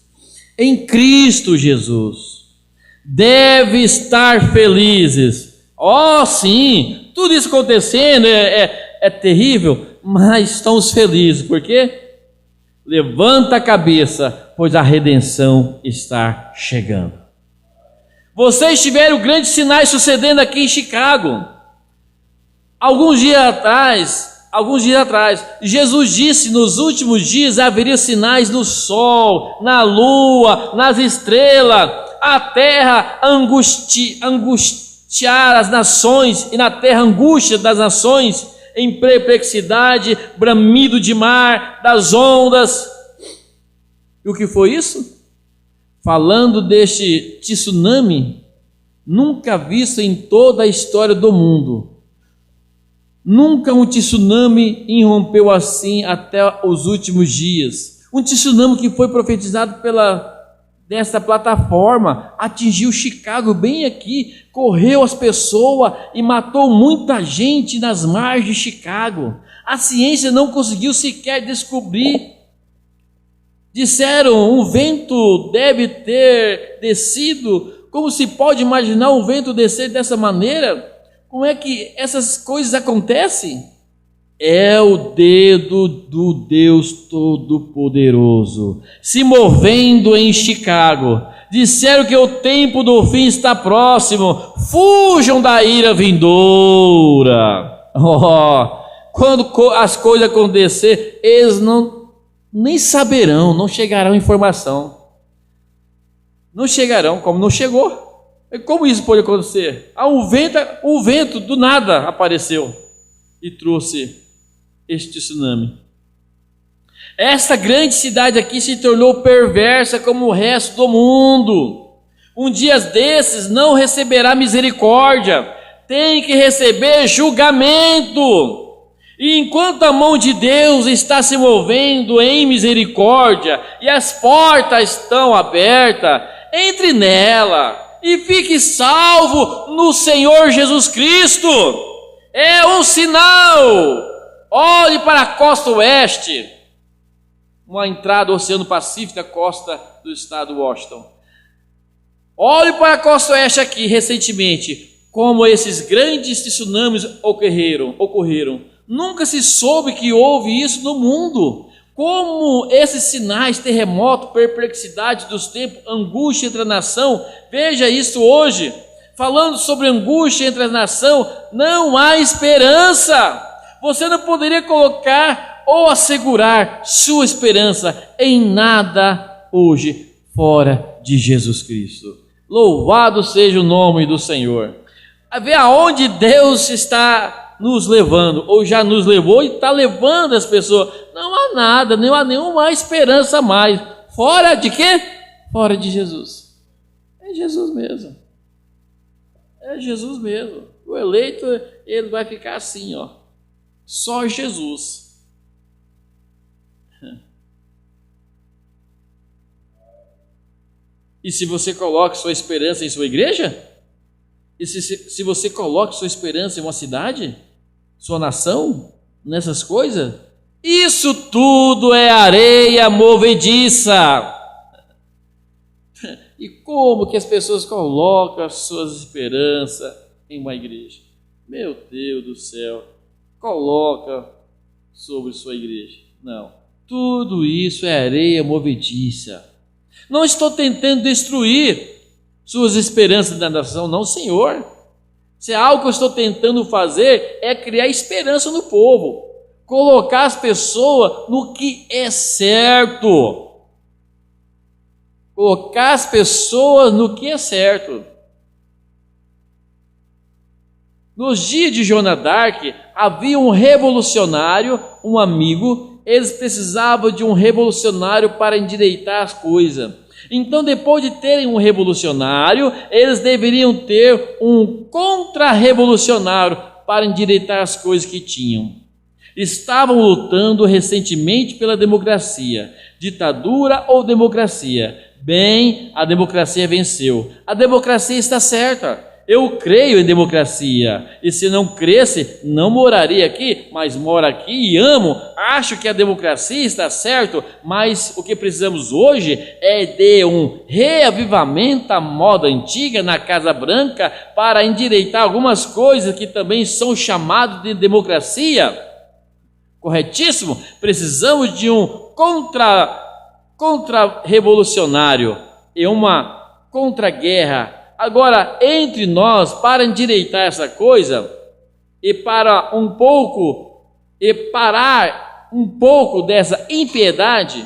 S1: devem estar felizes. Oh, sim, tudo isso acontecendo é terrível, mas estamos felizes. Por quê? Levanta a cabeça, pois a redenção está chegando. Vocês tiveram grandes sinais sucedendo aqui em Chicago. Alguns dias atrás, Jesus disse: nos últimos dias haveria sinais no sol, na lua, nas estrelas, a terra angustiar as nações, e na terra angústia das nações, em perplexidade, bramido de mar, das ondas. E o que foi isso? Falando deste tsunami, nunca visto em toda a história do mundo. Nunca um tsunami irrompeu assim até os últimos dias. Um tsunami que foi profetizado dessa plataforma, atingiu Chicago bem aqui, correu as pessoas e matou muita gente nas margens de Chicago. A ciência não conseguiu sequer descobrir. Disseram, um vento deve ter descido. Como se pode imaginar um vento descer dessa maneira? Como é que essas coisas acontecem? É o dedo do Deus Todo-Poderoso se movendo em Chicago. Disseram que o tempo do fim está próximo. Fujam da ira vindoura. Quando as coisas acontecer, eles nem saberão, não chegarão informação. Não chegarão, como não chegou. Como isso pode acontecer? O vento do nada apareceu e trouxe este tsunami. Esta grande cidade aqui se tornou perversa como o resto do mundo. Um dia desses não receberá misericórdia, tem que receber julgamento. E enquanto a mão de Deus está se movendo em misericórdia e as portas estão abertas, entre nela e fique salvo no Senhor Jesus Cristo. É um sinal. Olhe para a costa oeste, uma entrada do Oceano Pacífico, da costa do estado de Washington. Olhe para a costa oeste aqui, recentemente, como esses grandes tsunamis ocorreram. Nunca se soube que houve isso no mundo. Como esses sinais, terremoto, perplexidade dos tempos, angústia entre a nação. Veja isso hoje, falando sobre angústia entre a nação, não há esperança. Você não poderia colocar ou assegurar sua esperança em nada hoje, fora de Jesus Cristo. Louvado seja o nome do Senhor. Vê aonde Deus está nos levando, ou já nos levou e está levando as pessoas. Não há nada, não há nenhuma esperança mais. Fora de quê? Fora de Jesus. É Jesus mesmo. É Jesus mesmo. O eleito, ele vai ficar assim, ó. Só Jesus. E se você coloca sua esperança em sua igreja? E se você coloca sua esperança em uma cidade, sua nação, nessas coisas, isso tudo é areia movediça. E como que as pessoas colocam as suas esperanças em uma igreja? Meu Deus do céu, coloca sobre sua igreja. Não, tudo isso é areia movediça. Não estou tentando destruir suas esperanças da nação, não, Senhor. Se é algo que eu estou tentando fazer, é criar esperança no povo, colocar as pessoas no que é certo, colocar as pessoas no que é certo. Nos dias de Joana d'Arc, havia um revolucionário, um amigo, eles precisavam de um revolucionário para endireitar as coisas. Então, depois de terem um revolucionário, eles deveriam ter um contra-revolucionário para endireitar as coisas que tinham. Estavam lutando recentemente pela democracia, ditadura ou democracia. Bem, a democracia venceu. A democracia está certa. Eu creio em democracia, e se não cresce, não moraria aqui, mas moro aqui e amo. Acho que a democracia está certo, mas o que precisamos hoje é de um reavivamento à moda antiga na Casa Branca para endireitar algumas coisas que também são chamadas de democracia. Corretíssimo? Precisamos de um contra-revolucionário e uma contra-guerra. Agora, entre nós, para endireitar essa coisa e para parar um pouco dessa impiedade,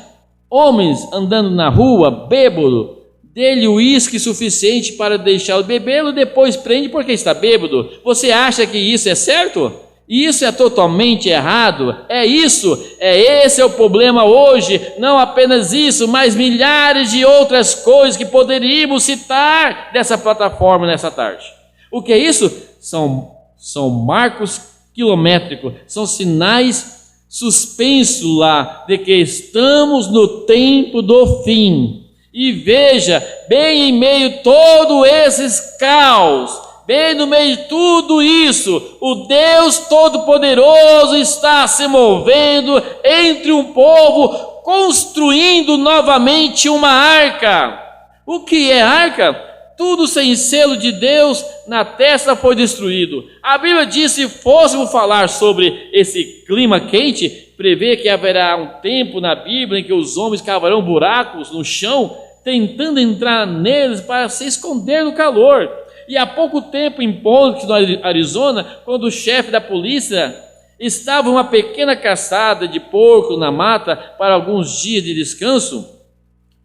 S1: homens andando na rua, bêbado, dê-lhe uísque suficiente para deixá-lo bebê-lo, depois prende porque está bêbado. Você acha que isso é certo? Isso é totalmente errado. Esse é o problema hoje. Não apenas isso, mas milhares de outras coisas que poderíamos citar dessa plataforma nessa tarde. O que é isso? São marcos quilométricos, são sinais suspensos lá de que estamos no tempo do fim. E veja, bem em meio a todos esses caos, bem no meio de tudo isso, o Deus Todo-Poderoso está se movendo entre um povo, construindo novamente uma arca. O que é arca? Tudo sem selo de Deus na testa foi destruído. A Bíblia diz, se fôssemos falar sobre esse clima quente, prevê que haverá um tempo na Bíblia em que os homens cavarão buracos no chão, tentando entrar neles para se esconder do calor. E há pouco tempo em Phoenix, no Arizona, quando o chefe da polícia estava em uma pequena caçada de porco na mata para alguns dias de descanso,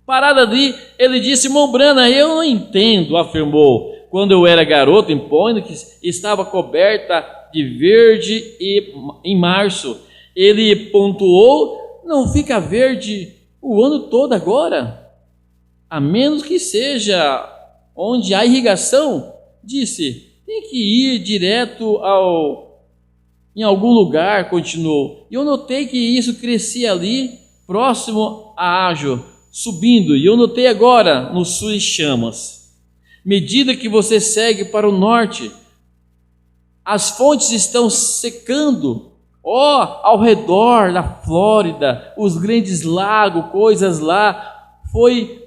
S1: parado ali, ele disse: "Irmão Branham, eu não entendo", afirmou. "Quando eu era garoto em Phoenix, estava coberta de verde e em março." Ele pontuou: "Não fica verde o ano todo agora, a menos que seja onde há irrigação." Disse: "Tem que ir direto em algum lugar", continuou. "E eu notei que isso crescia ali, próximo a Ajo, subindo, e eu notei agora no sul em chamas. Medida que você segue para o norte, as fontes estão secando. Ao redor da Flórida, os grandes lagos, coisas lá, foi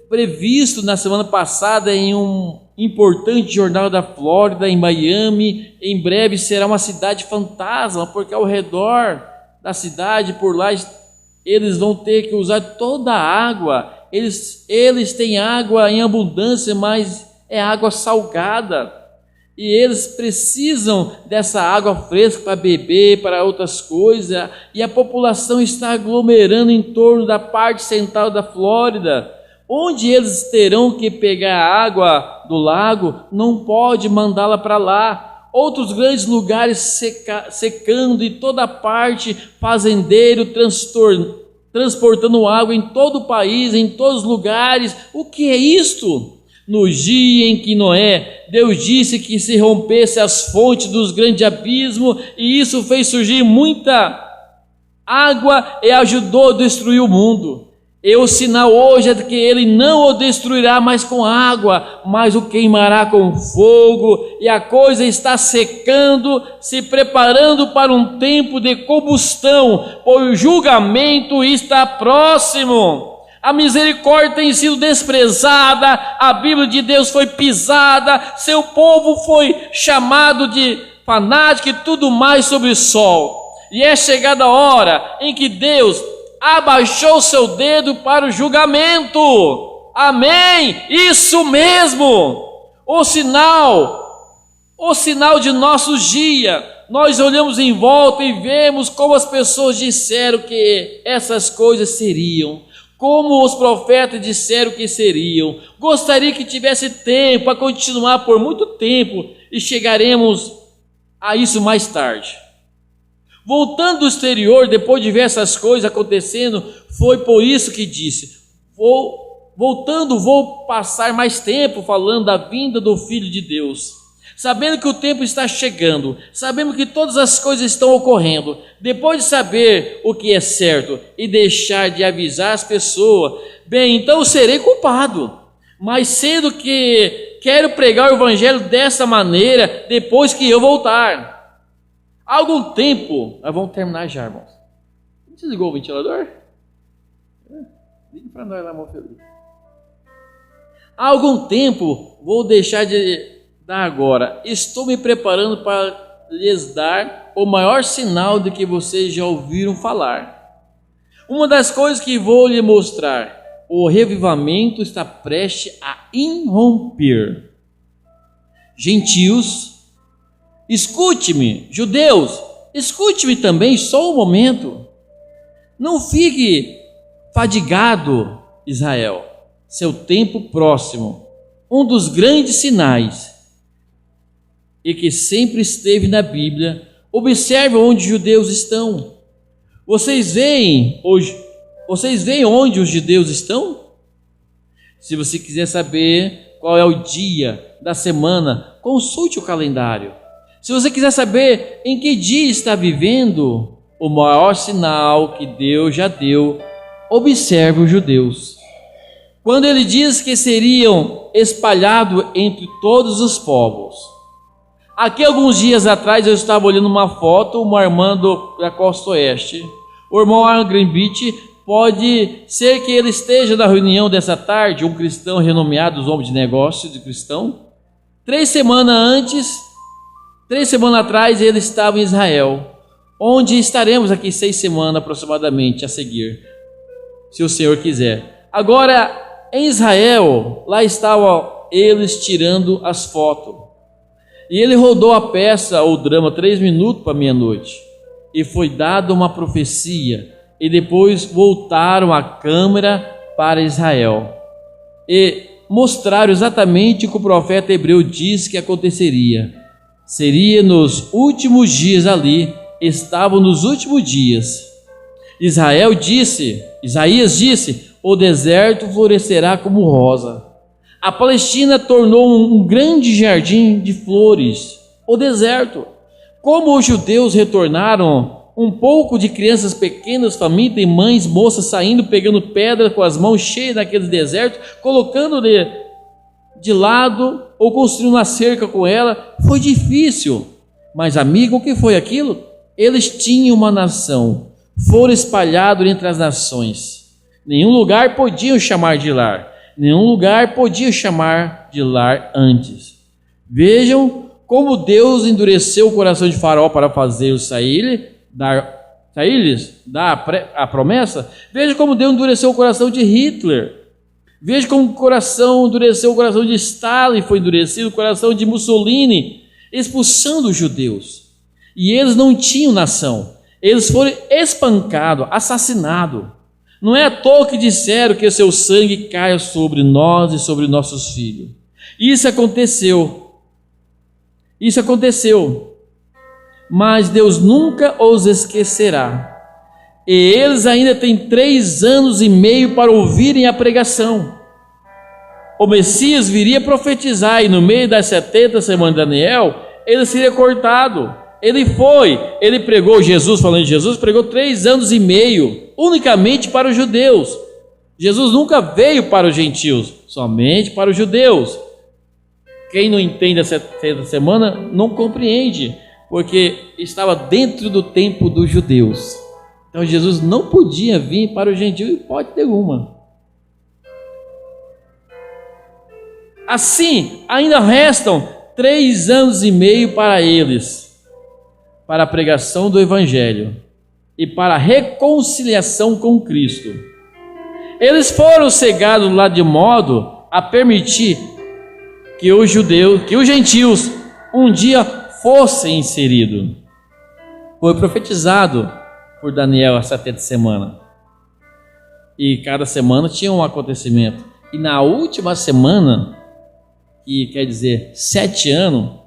S1: previsto na semana passada em um importante jornal da Flórida, em Miami. Em breve será uma cidade fantasma, porque ao redor da cidade, por lá, eles vão ter que usar toda a água. Eles têm água em abundância, mas é água salgada. E eles precisam dessa água fresca para beber, para outras coisas. E a população está aglomerando em torno da parte central da Flórida. Onde eles terão que pegar a água do lago, não pode mandá-la para lá. Outros grandes lugares secando, e toda parte fazendeiro transportando água em todo o país, em todos os lugares. O que é isto? No dia em que Noé, Deus disse que se rompesse as fontes dos grandes abismos, e isso fez surgir muita água e ajudou a destruir o mundo. E o sinal hoje é de que ele não o destruirá mais com água, mas o queimará com fogo, e a coisa está secando, se preparando para um tempo de combustão, pois o julgamento está próximo. A misericórdia tem sido desprezada, a Bíblia de Deus foi pisada, seu povo foi chamado de fanático e tudo mais sobre o sol. E é chegada a hora em que Deus abaixou seu dedo para o julgamento. Amém? Isso mesmo. O sinal de nossos dias. Nós olhamos em volta e vemos como as pessoas disseram que essas coisas seriam, como os profetas disseram que seriam. Gostaria que tivesse tempo para continuar por muito tempo, e chegaremos a isso mais tarde. Voltando do exterior, depois de ver essas coisas acontecendo, foi por isso que disse: vou passar mais tempo falando da vinda do Filho de Deus. Sabendo que o tempo está chegando, sabendo que todas as coisas estão ocorrendo, depois de saber o que é certo e deixar de avisar as pessoas, bem, então serei culpado. Mas sendo que quero pregar o evangelho dessa maneira, depois que eu voltar. Há algum tempo, nós vamos terminar já, irmãos. Desligou o ventilador? Liga para nós lá, meu filho. Há algum tempo, vou deixar de dar agora. Estou me preparando para lhes dar o maior sinal de que vocês já ouviram falar. Uma das coisas que vou lhe mostrar: o revivamento está prestes a irromper. Gentios, escute-me. Judeus, escute-me também só um momento. Não fique fadigado, Israel. Seu tempo próximo, um dos grandes sinais, e que sempre esteve na Bíblia. Observe onde os judeus estão. Vocês veem onde os judeus estão? Se você quiser saber qual é o dia da semana, consulte o calendário. Se você quiser saber em que dia está vivendo, o maior sinal que Deus já deu, observe os judeus. Quando ele diz que seriam espalhados entre todos os povos. Aqui alguns dias atrás eu estava olhando uma foto, uma irmã da costa oeste. O irmão Aaron Greenbeach, pode ser que ele esteja na reunião dessa tarde, um cristão renomeado, os homens de negócios de cristão. 3 semanas atrás ele estava em Israel, onde estaremos aqui 6 semanas aproximadamente a seguir, se o Senhor quiser. Agora, em Israel, lá estavam eles tirando as fotos. E ele rodou a peça, ou drama, 3 minutos para meia-noite. E foi dada uma profecia. E depois voltaram a câmera para Israel. E mostraram exatamente o que o profeta hebreu disse que aconteceria. Seria nos últimos dias ali. Estavam nos últimos dias. Isaías disse: o deserto florescerá como rosa. A Palestina tornou um grande jardim de flores, o deserto. Como os judeus retornaram, um pouco de crianças pequenas, famintas e mães, moças saindo, pegando pedra com as mãos cheias daquele deserto, colocando de lado ou construindo uma cerca com ela, foi difícil. Mas amigo, o que foi aquilo? Eles tinham uma nação, foram espalhados entre as nações. Nenhum lugar podiam chamar de lar. Nenhum lugar podia chamar de lar antes. Vejam como Deus endureceu o coração de Faraó para fazer-os dar a promessa. Veja como Deus endureceu o coração de Hitler. Veja como endureceu o coração de Stalin, foi endurecido o coração de Mussolini, expulsando os judeus. E eles não tinham nação. Eles foram espancados, assassinados. Não é à toa que disseram que o seu sangue caia sobre nós e sobre nossos filhos. Isso aconteceu. Mas Deus nunca os esquecerá. E eles ainda têm 3 anos e meio para ouvirem a pregação. O Messias viria profetizar, e no meio das 70 semanas de Daniel, ele seria cortado. Ele pregou, falando de Jesus, pregou 3 anos e meio, unicamente para os judeus. Jesus nunca veio para os gentios, somente para os judeus. Quem não entende a 70 semana, não compreende, porque estava dentro do tempo dos judeus. Então Jesus não podia vir para os gentios, em hipótese alguma. Assim, ainda restam 3 anos e meio para eles, para a pregação do Evangelho e para a reconciliação com Cristo. Eles foram cegados lá de modo a permitir que os gentios um dia fossem inseridos. Foi profetizado por Daniel a 70 semana. E cada semana tinha um acontecimento. E na última semana, que quer dizer 7 anos,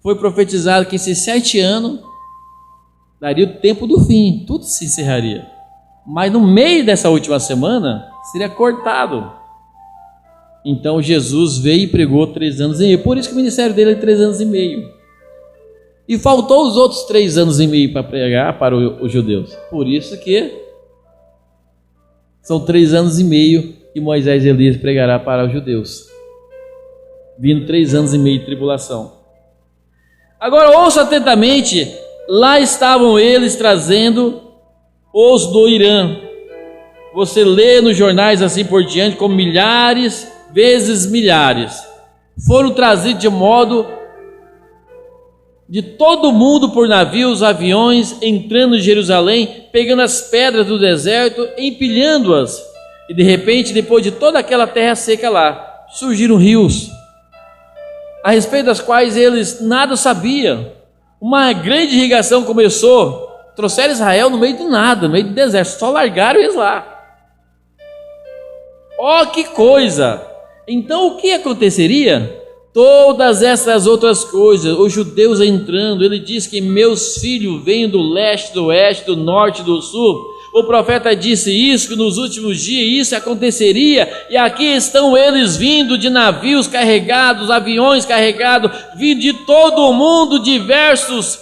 S1: foi profetizado que esses 7 anos daria o tempo do fim, tudo se encerraria. Mas no meio dessa última semana, seria cortado. Então Jesus veio e pregou 3 anos e meio. Por isso que o ministério dele é 3 anos e meio. E faltou os outros 3 anos e meio para pregar para os judeus. Por isso que são 3 anos e meio que Moisés e Elias pregará para os judeus. Vindo 3 anos e meio de tribulação. Agora ouça atentamente. Lá estavam eles trazendo os do Irã. Você lê nos jornais assim por diante, como milhares vezes milhares. Foram trazidos de modo de todo mundo por navios, aviões, entrando em Jerusalém, pegando as pedras do deserto, empilhando-as. E de repente, depois de toda aquela terra seca lá, surgiram rios, a respeito das quais eles nada sabiam. Uma grande irrigação começou, trouxeram Israel no meio do nada, no meio do deserto, só largaram eles lá. Oh, que coisa! Então o que aconteceria? Todas essas outras coisas, os judeus entrando, ele diz que meus filhos vêm do leste, do oeste, do norte, do sul. O profeta disse isso, que nos últimos dias isso aconteceria, e aqui estão eles vindo de navios carregados, aviões carregados, vindo de todo o mundo, diversos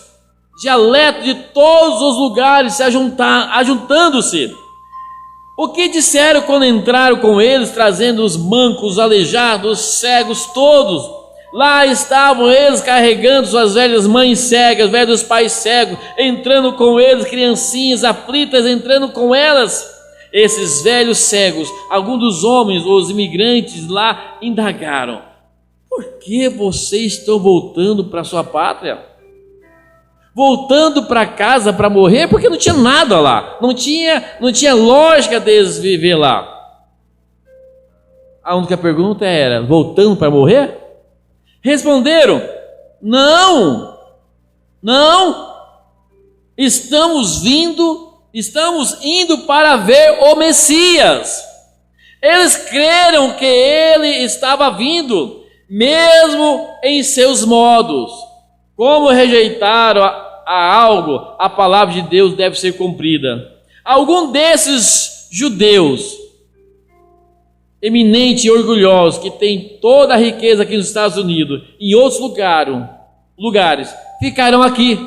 S1: dialetos de todos os lugares, se ajuntando-se. O que disseram quando entraram com eles, trazendo os mancos, os aleijados, os cegos todos? Lá estavam eles carregando suas velhas mães cegas, velhos pais cegos, entrando com eles, criancinhas aflitas, entrando com elas. Esses velhos cegos, alguns dos homens, os imigrantes lá, indagaram: por que vocês estão voltando para sua pátria? Voltando para casa para morrer? Porque não tinha nada lá, não tinha lógica deles viver lá. A única pergunta era: voltando para morrer? Responderam: não, estamos indo para ver o Messias. Eles creram que ele estava vindo, mesmo em seus modos. Como rejeitaram a algo, a palavra de Deus deve ser cumprida. Algum desses judeus eminentes e orgulhosos, que tem toda a riqueza aqui nos Estados Unidos, em outros lugares, ficaram aqui.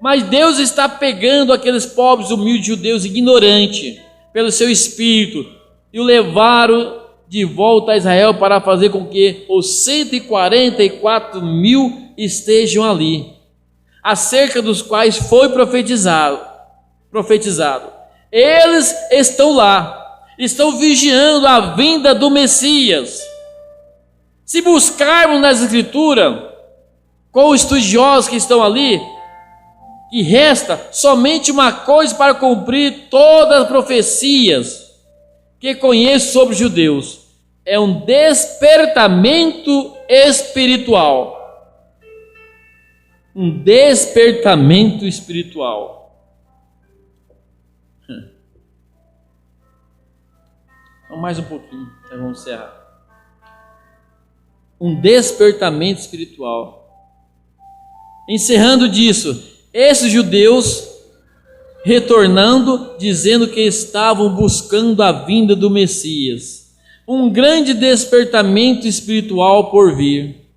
S1: Mas Deus está pegando aqueles pobres, humildes judeus ignorantes, pelo seu espírito, e o levaram de volta a Israel para fazer com que os 144 mil estejam ali, acerca dos quais foi profetizado. Eles estão lá, estão vigiando a vinda do Messias. Se buscarmos nas Escrituras, com os estudiosos que estão ali, que resta somente uma coisa para cumprir todas as profecias que conheço sobre os judeus: é um despertamento espiritual. Um despertamento espiritual. Então, mais um pouquinho, então vamos encerrar. Um despertamento espiritual. Encerrando disso, esses judeus retornando, dizendo que estavam buscando a vinda do Messias. Um grande despertamento espiritual por vir.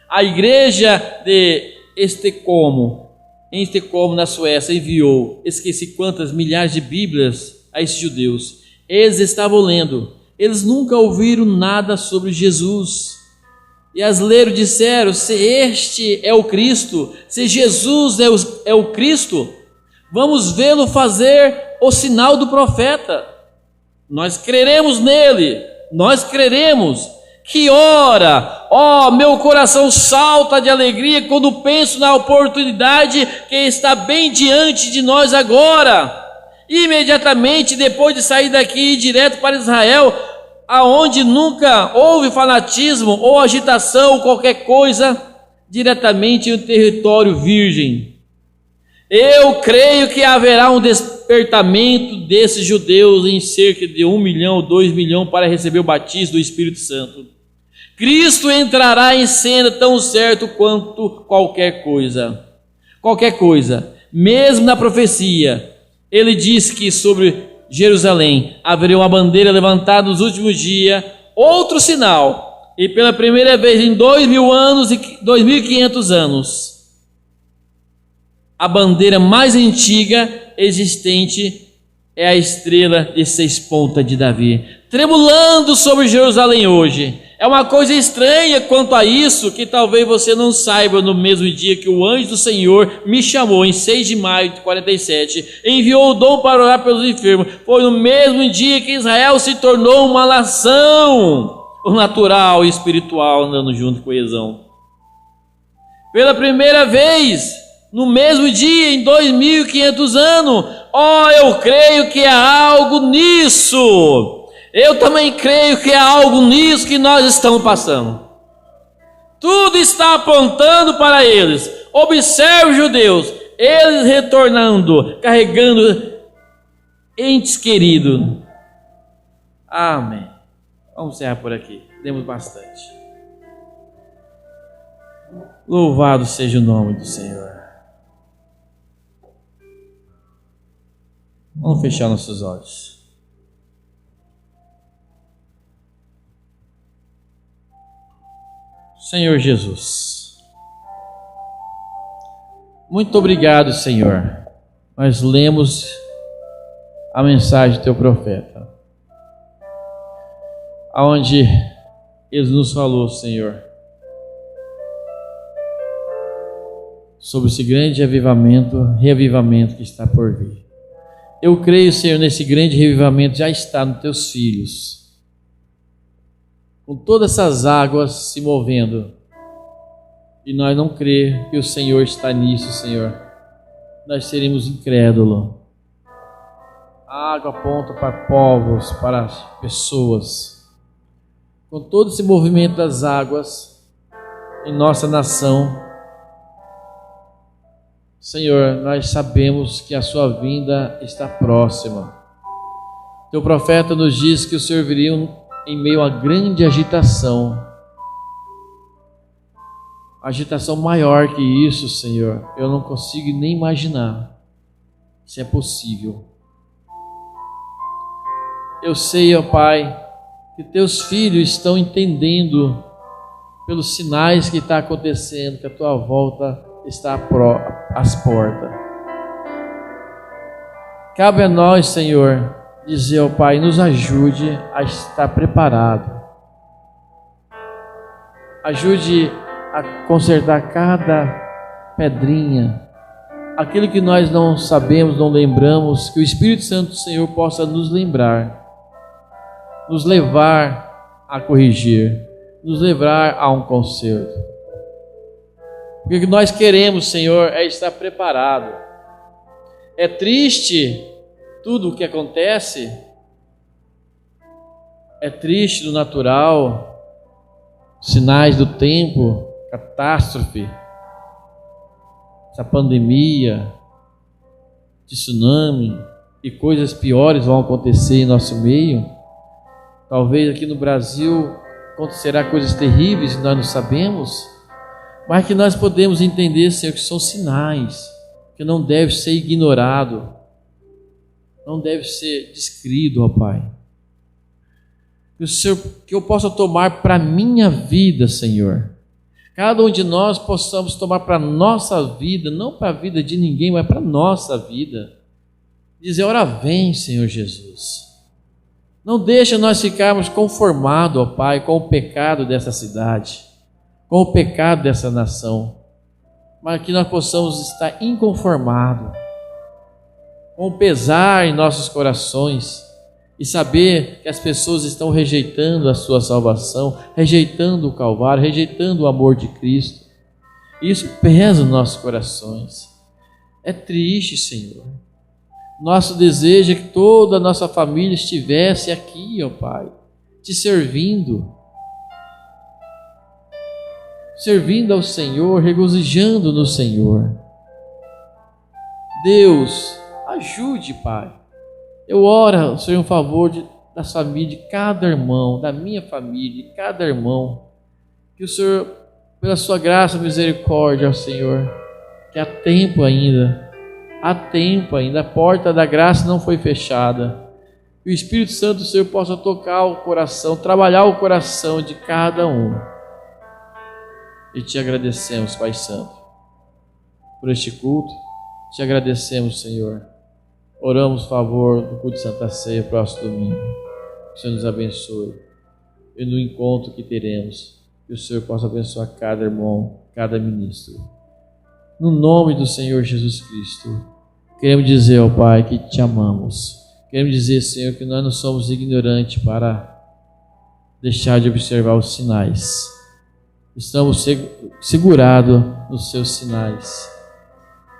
S1: A igreja de Estocolmo, em Estocolmo, na Suécia, enviou, esqueci quantas milhares de Bíblias a esses judeus. Eles estavam lendo, eles nunca ouviram nada sobre Jesus, e as leram, disseram: se este é o Cristo, se Jesus é o Cristo, vamos vê-lo fazer o sinal do profeta. Nós creremos nele, nós creremos. Que hora, meu coração salta de alegria quando penso na oportunidade que está bem diante de nós agora. Imediatamente depois de sair daqui e ir direto para Israel, aonde nunca houve fanatismo ou agitação ou qualquer coisa, diretamente em um território virgem. Eu creio que haverá um despertamento desses judeus em cerca de 1 milhão ou 2 milhões para receber o batismo do Espírito Santo. Cristo entrará em cena tão certo quanto qualquer coisa. qualquer coisa. Mesmo na profecia, ele diz que sobre Jerusalém haveria uma bandeira levantada nos últimos dias, outro sinal, e pela primeira vez em 2.000 anos e 2.500 anos, a bandeira mais antiga existente é a estrela de 6 pontas de Davi, tremulando sobre Jerusalém hoje. É uma coisa estranha quanto a isso, que talvez você não saiba. No mesmo dia que o anjo do Senhor me chamou, em 6 de maio de 47, enviou o dom para orar pelos enfermos. Foi no mesmo dia que Israel se tornou uma nação, o natural e espiritual andando junto, coesão. Pela primeira vez, no mesmo dia, em 2.500 anos, eu creio que há algo nisso. Eu também creio que há algo nisso que nós estamos passando. Tudo está apontando para eles. Observe os judeus, eles retornando, carregando entes queridos. Amém. Vamos encerrar por aqui. Demos bastante. Louvado seja o nome do Senhor. Vamos fechar nossos olhos. Senhor Jesus, muito obrigado, Senhor. Nós lemos a mensagem do teu profeta, aonde ele nos falou, Senhor, sobre esse grande reavivamento que está por vir. Eu creio, Senhor, nesse grande reavivamento já está nos teus filhos, com todas essas águas se movendo, e nós não crer que o Senhor está nisso, Senhor, nós seremos incrédulos. A água aponta para povos, para pessoas. Com todo esse movimento das águas em nossa nação, Senhor, nós sabemos que a sua vinda está próxima. Teu profeta nos diz que o Senhor viria em meio a grande agitação. Agitação maior que isso, Senhor, eu não consigo nem imaginar se é possível. Eu sei, ó Pai, que teus filhos estão entendendo pelos sinais que está acontecendo, que a tua volta está às portas. Cabe a nós, Senhor, dizer ao Pai, nos ajude a estar preparado. Ajude a consertar cada pedrinha, aquilo que nós não sabemos, não lembramos, que o Espírito Santo do Senhor possa nos lembrar, nos levar a corrigir, nos levar a um conserto. Porque o que nós queremos, Senhor, é estar preparado. É triste tudo o que acontece, é triste do natural, sinais do tempo, catástrofe, essa pandemia, tsunami e coisas piores vão acontecer em nosso meio. Talvez aqui no Brasil acontecerá coisas terríveis que nós não sabemos, mas que nós podemos entender, Senhor, que são sinais, que não deve ser ignorado, não deve ser descrito, ó Pai. Que o Senhor, que eu possa tomar para a minha vida, Senhor. Cada um de nós possamos tomar para a nossa vida, não para a vida de ninguém, mas para a nossa vida. Dizer, ora vem, Senhor Jesus. Não deixa nós ficarmos conformados, ó Pai, com o pecado dessa cidade, com o pecado dessa nação, mas que nós possamos estar inconformados, com o pesar em nossos corações, e saber que as pessoas estão rejeitando a sua salvação, rejeitando o Calvário, rejeitando o amor de Cristo. E isso pesa nos nossos corações. É triste, Senhor. Nosso desejo é que toda a nossa família estivesse aqui, ó Pai, te servindo ao Senhor, regozijando no Senhor. Deus, ajude, Pai. Eu oro, Senhor, em favor da família de cada irmão, da minha família, de cada irmão. Que o Senhor, pela sua graça e misericórdia, Senhor, que há tempo ainda, a porta da graça não foi fechada. Que o Espírito Santo do Senhor possa tocar o coração, trabalhar o coração de cada um. E te agradecemos, Pai Santo, por este culto. Te agradecemos, Senhor. Oramos a favor do culto de Santa Ceia próximo domingo. Que o Senhor nos abençoe. E no encontro que teremos, que o Senhor possa abençoar cada irmão, cada ministro. No nome do Senhor Jesus Cristo, queremos dizer ao Pai que te amamos. Queremos dizer, Senhor, que nós não somos ignorantes para deixar de observar os sinais. Estamos segurados nos seus sinais.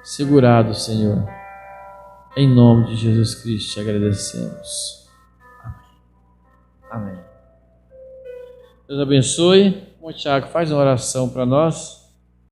S1: Segurados, Senhor. Em nome de Jesus Cristo te agradecemos. Amém. Amém. Deus abençoe. Tiago, faz uma oração para nós.